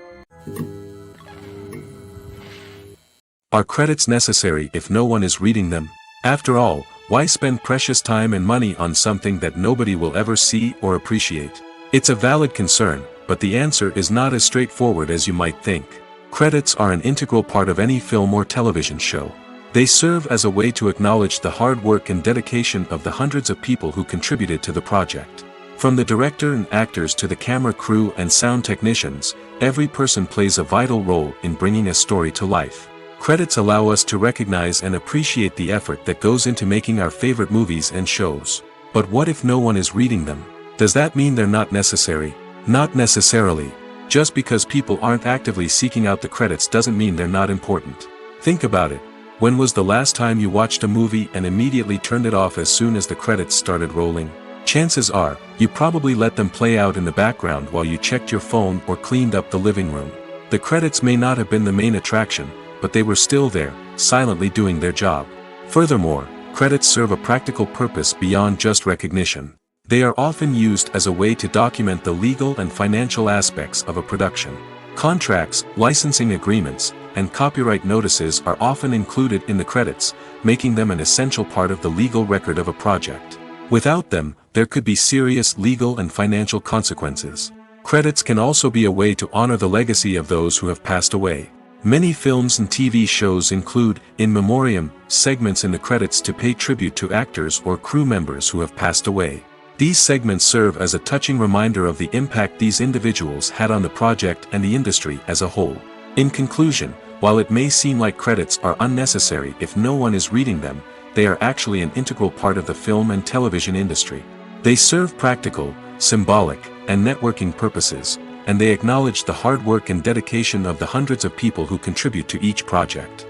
Are credits necessary if no one is reading them? After all, why spend precious time and money on something that nobody will ever see or appreciate? It's a valid concern, but the answer is not as straightforward as you might think. Credits are an integral part of any film or television show. They serve as a way to acknowledge the hard work and dedication of the hundreds of people who contributed to the project. From the director and actors to the camera crew and sound technicians, every person plays a vital role in bringing a story to life. Credits allow us to recognize and appreciate the effort that goes into making our favorite movies and shows. But what if no one is reading them? Does that mean they're not necessary? Not necessarily. Just because people aren't actively seeking out the credits doesn't mean they're not important. Think about it. When was the last time you watched a movie and immediately turned it off as soon as the credits started rolling? Chances are, you probably let them play out in the background while you checked your phone or cleaned up the living room. The credits may not have been the main attraction, but they were still there, silently doing their job. Furthermore, credits serve a practical purpose beyond just recognition. They are often used as a way to document the legal and financial aspects of a production. Contracts, licensing agreements, and copyright notices are often included in the credits, making them an essential part of the legal record of a project. Without them, there could be serious legal and financial consequences. Credits can also be a way to honor the legacy of those who have passed away. Many films and TV shows include, in memoriam, segments in the credits to pay tribute to actors or crew members who have passed away. These segments serve as a touching reminder of the impact these individuals had on the project and the industry as a whole. In conclusion, while it may seem like credits are unnecessary if no one is reading them, they are actually an integral part of the film and television industry. They serve practical, symbolic, and networking purposes, and they acknowledge the hard work and dedication of the hundreds of people who contribute to each project.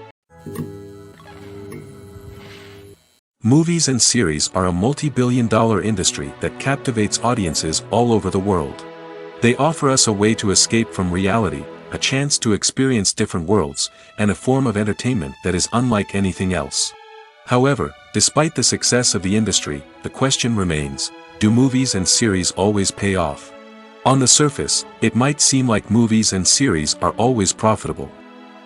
Movies and series are a multi-billion-dollar industry that captivates audiences all over the world. They offer us a way to escape from reality, a chance to experience different worlds, and a form of entertainment that is unlike anything else. However, despite the success of the industry, the question remains, do movies and series always pay off? On the surface, it might seem like movies and series are always profitable.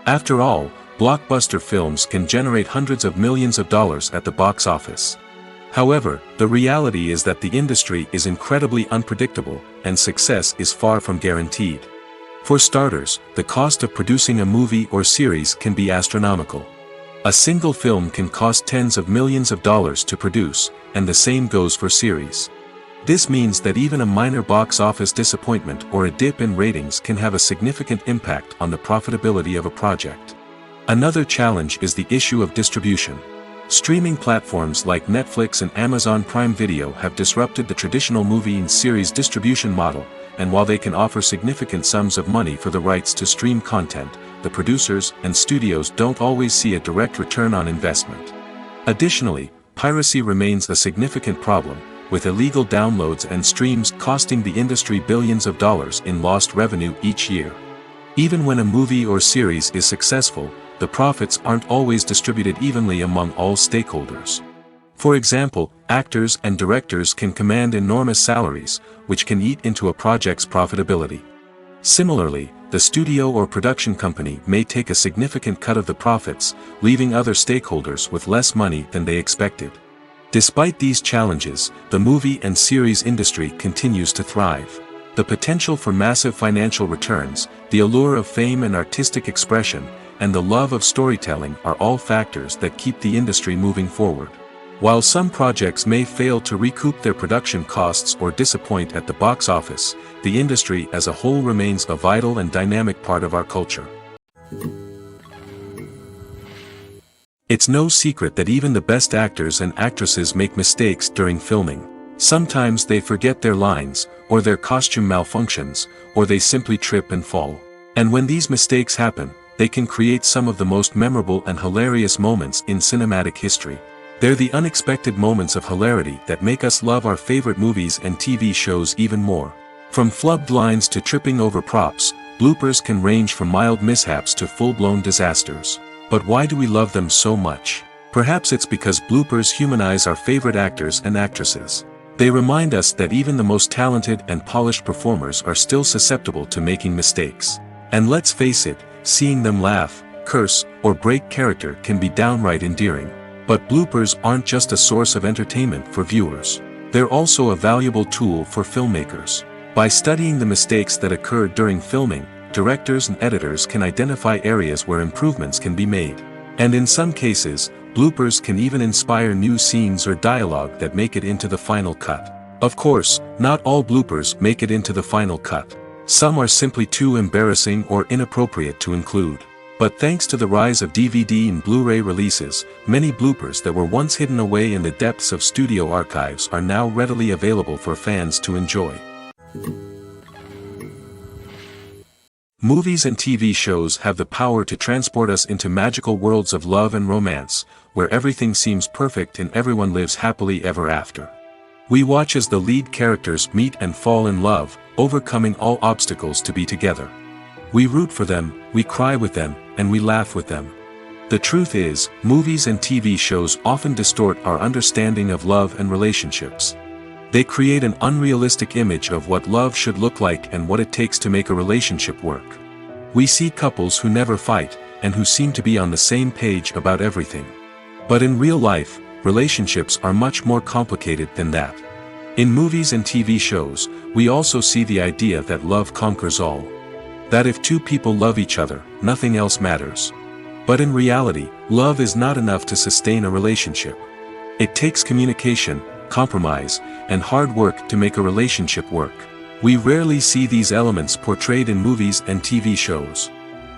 After all, blockbuster films can generate hundreds of millions of dollars at the box office. However, the reality is that the industry is incredibly unpredictable, and success is far from guaranteed. For starters, the cost of producing a movie or series can be astronomical. A single film can cost tens of millions of dollars to produce, and the same goes for series. This means that even a minor box office disappointment or a dip in ratings can have a significant impact on the profitability of a project. Another challenge is the issue of distribution. Streaming platforms like Netflix and Amazon Prime Video have disrupted the traditional movie and series distribution model, and while they can offer significant sums of money for the rights to stream content, the producers and studios don't always see a direct return on investment. Additionally, piracy remains a significant problem, with illegal downloads and streams costing the industry billions of dollars in lost revenue each year. Even when a movie or series is successful, the profits aren't always distributed evenly among all stakeholders. For example, actors and directors can command enormous salaries, which can eat into a project's profitability. Similarly, the studio or production company may take a significant cut of the profits, leaving other stakeholders with less money than they expected. Despite these challenges, the movie and series industry continues to thrive. The potential for massive financial returns, the allure of fame and artistic expression, and the love of storytelling are all factors that keep the industry moving forward. While some projects may fail to recoup their production costs or disappoint at the box office, the industry as a whole remains a vital and dynamic part of our culture. It's no secret that even the best actors and actresses make mistakes during filming. Sometimes they forget their lines, or their costume malfunctions, or they simply trip and fall. And when these mistakes happen, they can create some of the most memorable and hilarious moments in cinematic history. They're the unexpected moments of hilarity that make us love our favorite movies and TV shows even more. From flubbed lines to tripping over props, bloopers can range from mild mishaps to full-blown disasters. But why do we love them so much? Perhaps it's because bloopers humanize our favorite actors and actresses. They remind us that even the most talented and polished performers are still susceptible to making mistakes. And let's face it, seeing them laugh, curse, or break character can be downright endearing. But bloopers aren't just a source of entertainment for viewers. They're also a valuable tool for filmmakers. By studying the mistakes that occurred during filming, directors and editors can identify areas where improvements can be made. And in some cases, bloopers can even inspire new scenes or dialogue that make it into the final cut. Of course, not all bloopers make it into the final cut. Some are simply too embarrassing or inappropriate to include. But thanks to the rise of DVD and Blu-ray releases, many bloopers that were once hidden away in the depths of studio archives are now readily available for fans to enjoy. Movies and TV shows have the power to transport us into magical worlds of love and romance, where everything seems perfect and everyone lives happily ever after. We watch as the lead characters meet and fall in love, overcoming all obstacles to be together. We root for them, we cry with them, and we laugh with them. The truth is, movies and TV shows often distort our understanding of love and relationships. They create an unrealistic image of what love should look like and what it takes to make a relationship work. We see couples who never fight, and who seem to be on the same page about everything. But in real life, relationships are much more complicated than that. In movies and TV shows, we also see the idea that love conquers all. That if two people love each other, nothing else matters. But in reality, love is not enough to sustain a relationship. It takes communication, compromise, and hard work to make a relationship work. We rarely see these elements portrayed in movies and TV shows.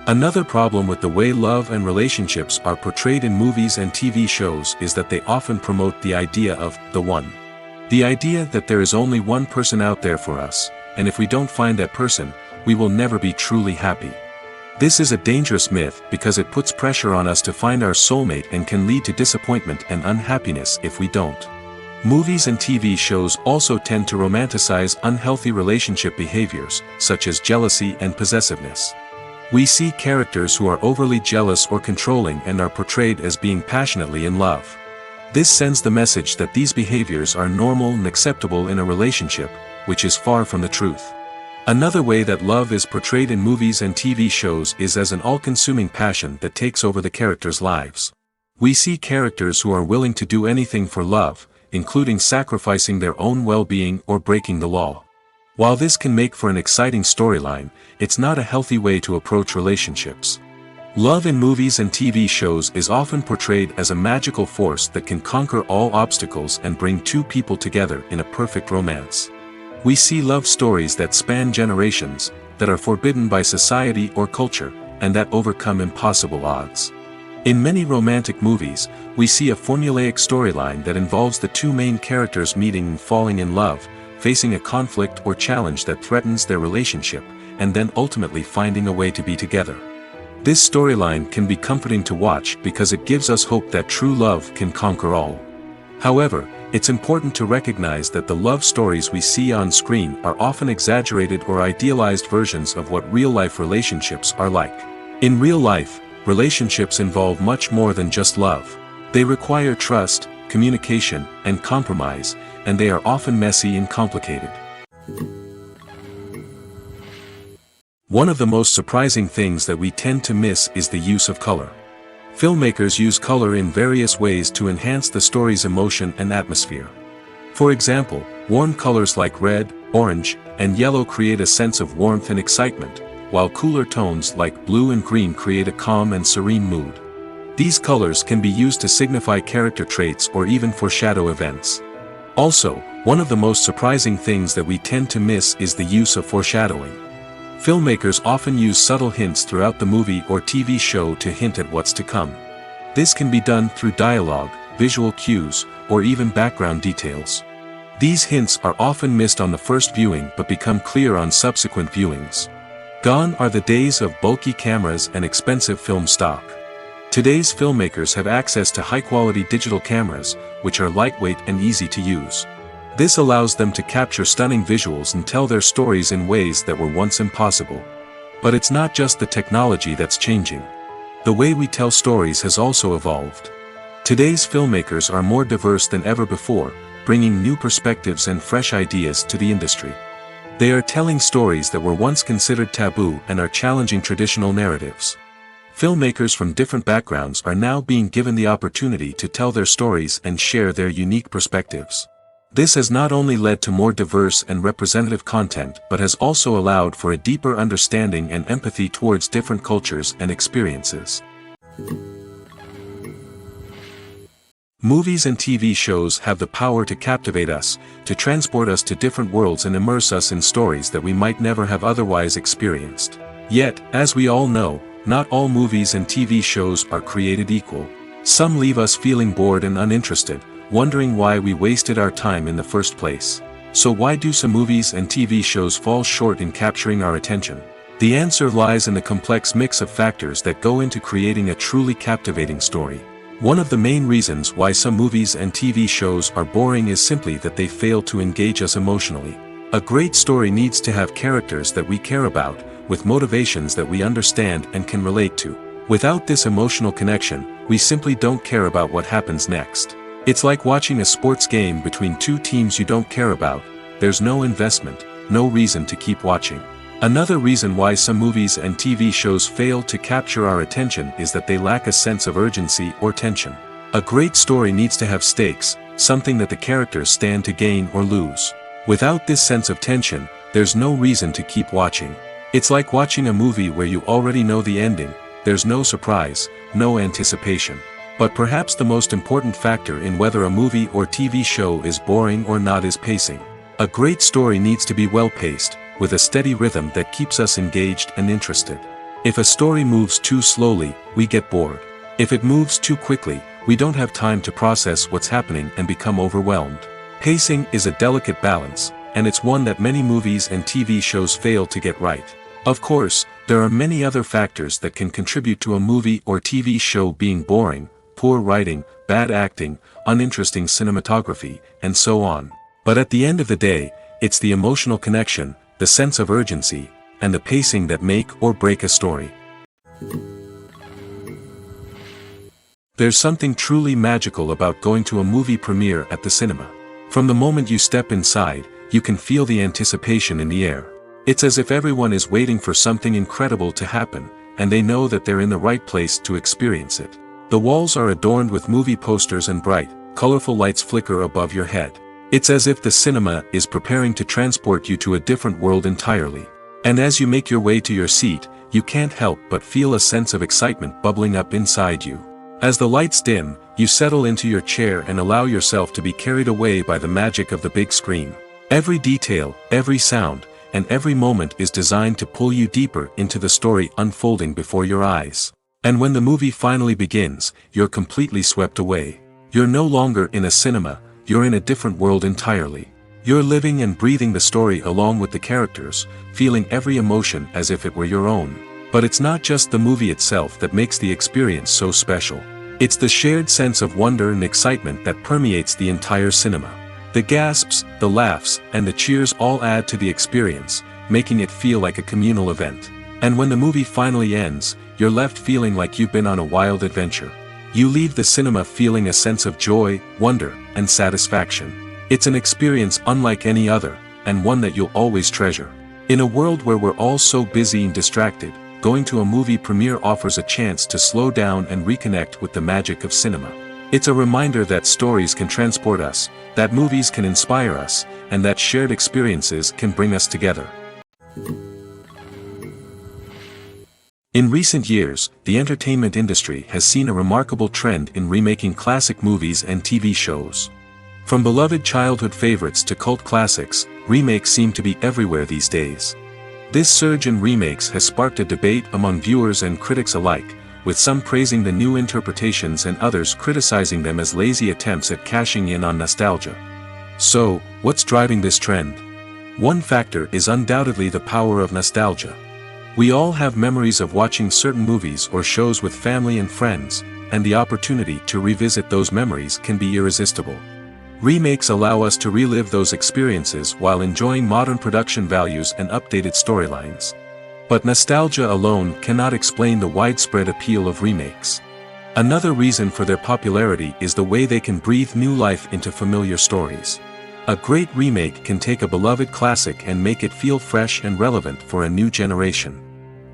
Another problem with the way love and relationships are portrayed in movies and TV shows is that they often promote the idea of the one. The idea that there is only one person out there for us, and if we don't find that person, we will never be truly happy. This is a dangerous myth because it puts pressure on us to find our soulmate and can lead to disappointment and unhappiness if we don't. Movies and TV shows also tend to romanticize unhealthy relationship behaviors, such as jealousy and possessiveness. We see characters who are overly jealous or controlling and are portrayed as being passionately in love. This sends the message that these behaviors are normal and acceptable in a relationship, which is far from the truth. Another way that love is portrayed in movies and TV shows is as an all-consuming passion that takes over the characters' lives. We see characters who are willing to do anything for love, including sacrificing their own well-being or breaking the law. While this can make for an exciting storyline, it's not a healthy way to approach relationships. Love in movies and TV shows is often portrayed as a magical force that can conquer all obstacles and bring two people together in a perfect romance. We see love stories that span generations, that are forbidden by society or culture, and that overcome impossible odds. In many romantic movies, we see a formulaic storyline that involves the two main characters meeting and falling in love, facing a conflict or challenge that threatens their relationship, and then ultimately finding a way to be together. This storyline can be comforting to watch because it gives us hope that true love can conquer all. However, it's important to recognize that the love stories we see on screen are often exaggerated or idealized versions of what real-life relationships are like. In real life, relationships involve much more than just love. They require trust, communication, and compromise, and they are often messy and complicated. One of the most surprising things that we tend to miss is the use of color. Filmmakers use color in various ways to enhance the story's emotion and atmosphere. For example, warm colors like red, orange, and yellow create a sense of warmth and excitement, while cooler tones like blue and green create a calm and serene mood. These colors can be used to signify character traits or even foreshadow events. Also, one of the most surprising things that we tend to miss is the use of foreshadowing. Filmmakers often use subtle hints throughout the movie or TV show to hint at what's to come. This can be done through dialogue, visual cues, or even background details. These hints are often missed on the first viewing but become clear on subsequent viewings. Gone are the days of bulky cameras and expensive film stock. Today's filmmakers have access to high-quality digital cameras, which are lightweight and easy to use. This allows them to capture stunning visuals and tell their stories in ways that were once impossible. But it's not just the technology that's changing. The way we tell stories has also evolved. Today's filmmakers are more diverse than ever before, bringing new perspectives and fresh ideas to the industry. They are telling stories that were once considered taboo and are challenging traditional narratives. Filmmakers from different backgrounds are now being given the opportunity to tell their stories and share their unique perspectives. This has not only led to more diverse and representative content but has also allowed for a deeper understanding and empathy towards different cultures and experiences. Movies and TV shows have the power to captivate us, to transport us to different worlds and immerse us in stories that we might never have otherwise experienced. Yet, as we all know, not all movies and TV shows are created equal. Some leave us feeling bored and uninterested, wondering why we wasted our time in the first place. So why do some movies and TV shows fall short in capturing our attention? The answer lies in the complex mix of factors that go into creating a truly captivating story. One of the main reasons why some movies and TV shows are boring is simply that they fail to engage us emotionally. A great story needs to have characters that we care about, with motivations that we understand and can relate to. Without this emotional connection, we simply don't care about what happens next. It's like watching a sports game between two teams you don't care about. There's no investment, no reason to keep watching. Another reason why some movies and TV shows fail to capture our attention is that they lack a sense of urgency or tension. A great story needs to have stakes, something that the characters stand to gain or lose. Without this sense of tension, there's no reason to keep watching. It's like watching a movie where you already know the ending. There's no surprise, no anticipation. But perhaps the most important factor in whether a movie or TV show is boring or not is pacing. A great story needs to be well paced, with a steady rhythm that keeps us engaged and interested. If a story moves too slowly, we get bored. If it moves too quickly, we don't have time to process what's happening and become overwhelmed. Pacing is a delicate balance, and it's one that many movies and TV shows fail to get right. Of course, there are many other factors that can contribute to a movie or TV show being boring: poor writing, bad acting, uninteresting cinematography, and so on. But at the end of the day, it's the emotional connection, the sense of urgency, and the pacing that make or break a story. There's something truly magical about going to a movie premiere at the cinema. From the moment you step inside, you can feel the anticipation in the air. It's as if everyone is waiting for something incredible to happen, and they know that they're in the right place to experience it. The walls are adorned with movie posters and bright, colorful lights flicker above your head. It's as if the cinema is preparing to transport you to a different world entirely. And as you make your way to your seat, you can't help but feel a sense of excitement bubbling up inside you. As the lights dim, you settle into your chair and allow yourself to be carried away by the magic of the big screen. Every detail, every sound, and every moment is designed to pull you deeper into the story unfolding before your eyes. And when the movie finally begins, you're completely swept away. You're no longer in a cinema, you're in a different world entirely. You're living and breathing the story along with the characters, feeling every emotion as if it were your own. But it's not just the movie itself that makes the experience so special. It's the shared sense of wonder and excitement that permeates the entire cinema. The gasps, the laughs, and the cheers all add to the experience, making it feel like a communal event. And when the movie finally ends, you're left feeling like you've been on a wild adventure. You leave the cinema feeling a sense of joy, wonder, and satisfaction. It's an experience unlike any other, and one that you'll always treasure. In a world where we're all so busy and distracted, going to a movie premiere offers a chance to slow down and reconnect with the magic of cinema. It's a reminder that stories can transport us, that movies can inspire us, and that shared experiences can bring us together. In recent years, the entertainment industry has seen a remarkable trend in remaking classic movies and TV shows. From beloved childhood favorites to cult classics, remakes seem to be everywhere these days. This surge in remakes has sparked a debate among viewers and critics alike, with some praising the new interpretations and others criticizing them as lazy attempts at cashing in on nostalgia. So, what's driving this trend? One factor is undoubtedly the power of nostalgia. We all have memories of watching certain movies or shows with family and friends, and the opportunity to revisit those memories can be irresistible. Remakes allow us to relive those experiences while enjoying modern production values and updated storylines. But nostalgia alone cannot explain the widespread appeal of remakes. Another reason for their popularity is the way they can breathe new life into familiar stories. A great remake can take a beloved classic and make it feel fresh and relevant for a new generation.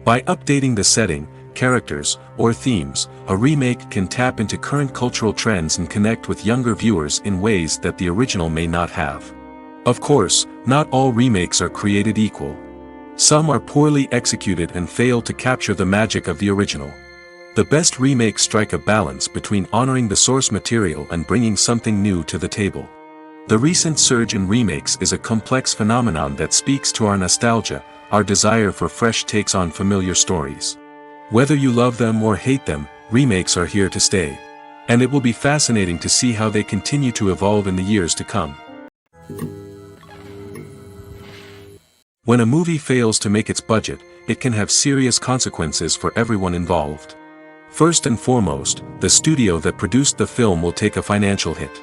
By updating the setting, characters, or themes, a remake can tap into current cultural trends and connect with younger viewers in ways that the original may not have. Of course, not all remakes are created equal. Some are poorly executed and fail to capture the magic of the original. The best remakes strike a balance between honoring the source material and bringing something new to the table. The recent surge in remakes is a complex phenomenon that speaks to our nostalgia, our desire for fresh takes on familiar stories. Whether you love them or hate them, remakes are here to stay. And it will be fascinating to see how they continue to evolve in the years to come. When a movie fails to make its budget, it can have serious consequences for everyone involved. First and foremost, the studio that produced the film will take a financial hit.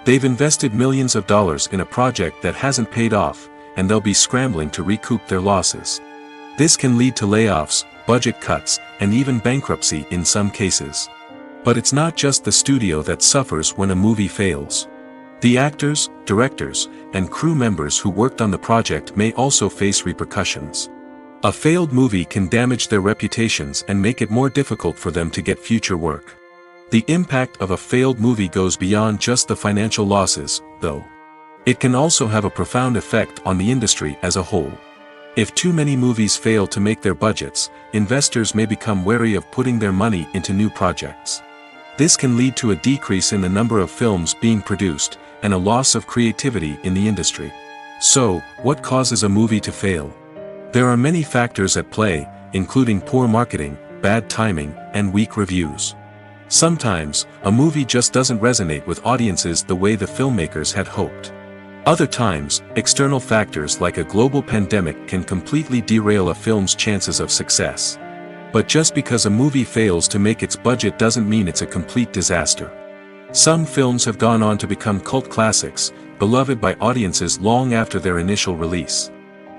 They've invested millions of dollars in a project that hasn't paid off, and they'll be scrambling to recoup their losses. This can lead to layoffs, budget cuts, and even bankruptcy in some cases. But it's not just the studio that suffers when a movie fails. The actors, directors, and crew members who worked on the project may also face repercussions. A failed movie can damage their reputations and make it more difficult for them to get future work. The impact of a failed movie goes beyond just the financial losses, though. It can also have a profound effect on the industry as a whole. If too many movies fail to make their budgets, investors may become wary of putting their money into new projects. This can lead to a decrease in the number of films being produced, and a loss of creativity in the industry. So, what causes a movie to fail? There are many factors at play, including poor marketing, bad timing, and weak reviews. Sometimes, a movie just doesn't resonate with audiences the way the filmmakers had hoped. Other times, external factors like a global pandemic can completely derail a film's chances of success. But just because a movie fails to make its budget doesn't mean it's a complete disaster. Some films have gone on to become cult classics, beloved by audiences long after their initial release.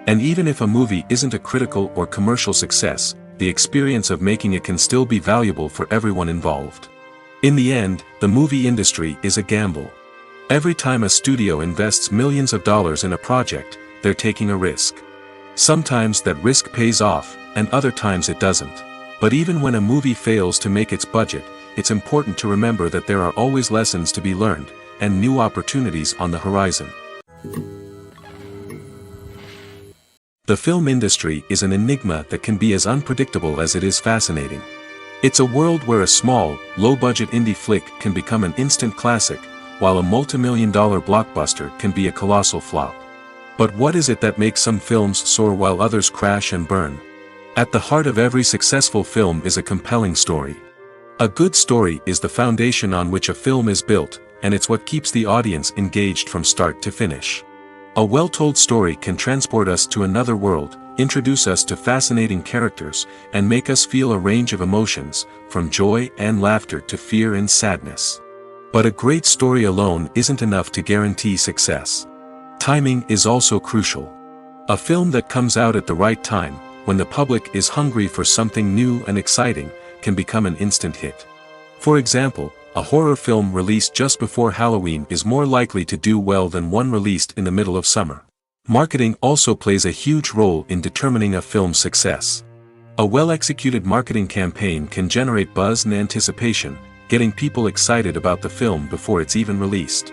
And even if a movie isn't a critical or commercial success, the experience of making it can still be valuable for everyone involved. In the end, the movie industry is a gamble. Every time a studio invests millions of dollars in a project, they're taking a risk. Sometimes that risk pays off, and other times it doesn't. But even when a movie fails to make its budget, it's important to remember that there are always lessons to be learned, and new opportunities on the horizon. The film industry is an enigma that can be as unpredictable as it is fascinating. It's a world where a small, low-budget indie flick can become an instant classic, while a multi-million-dollar blockbuster can be a colossal flop. But what is it that makes some films soar while others crash and burn? At the heart of every successful film is a compelling story. A good story is the foundation on which a film is built, and it's what keeps the audience engaged from start to finish. A well-told story can transport us to another world, introduce us to fascinating characters, and make us feel a range of emotions, from joy and laughter to fear and sadness. But a great story alone isn't enough to guarantee success. Timing is also crucial. A film that comes out at the right time, when the public is hungry for something new and exciting, can become an instant hit. For example, a horror film released just before Halloween is more likely to do well than one released in the middle of summer. Marketing also plays a huge role in determining a film's success. A well-executed marketing campaign can generate buzz and anticipation, getting people excited about the film before it's even released.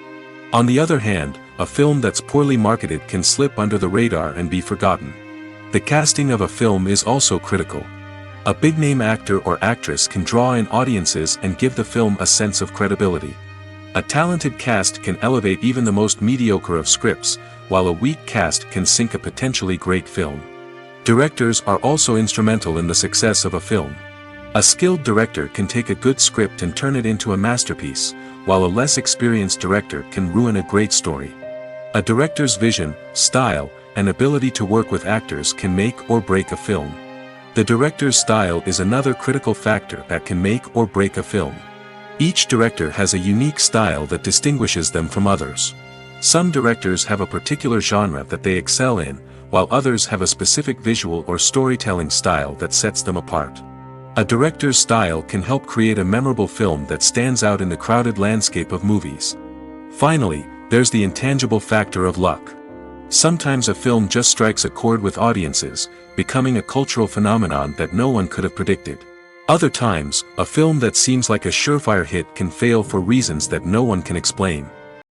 On the other hand, a film that's poorly marketed can slip under the radar and be forgotten. The casting of a film is also critical. A big-name actor or actress can draw in audiences and give the film a sense of credibility. A talented cast can elevate even the most mediocre of scripts, while a weak cast can sink a potentially great film. Directors are also instrumental in the success of a film. A skilled director can take a good script and turn it into a masterpiece, while a less experienced director can ruin a great story. A director's vision, style, and ability to work with actors can make or break a film. The director's style is another critical factor that can make or break a film. Each director has a unique style that distinguishes them from others. Some directors have a particular genre that they excel in, while others have a specific visual or storytelling style that sets them apart. A director's style can help create a memorable film that stands out in the crowded landscape of movies. Finally, there's the intangible factor of luck. Sometimes a film just strikes a chord with audiences, becoming a cultural phenomenon that no one could have predicted. Other times, a film that seems like a surefire hit can fail for reasons that no one can explain.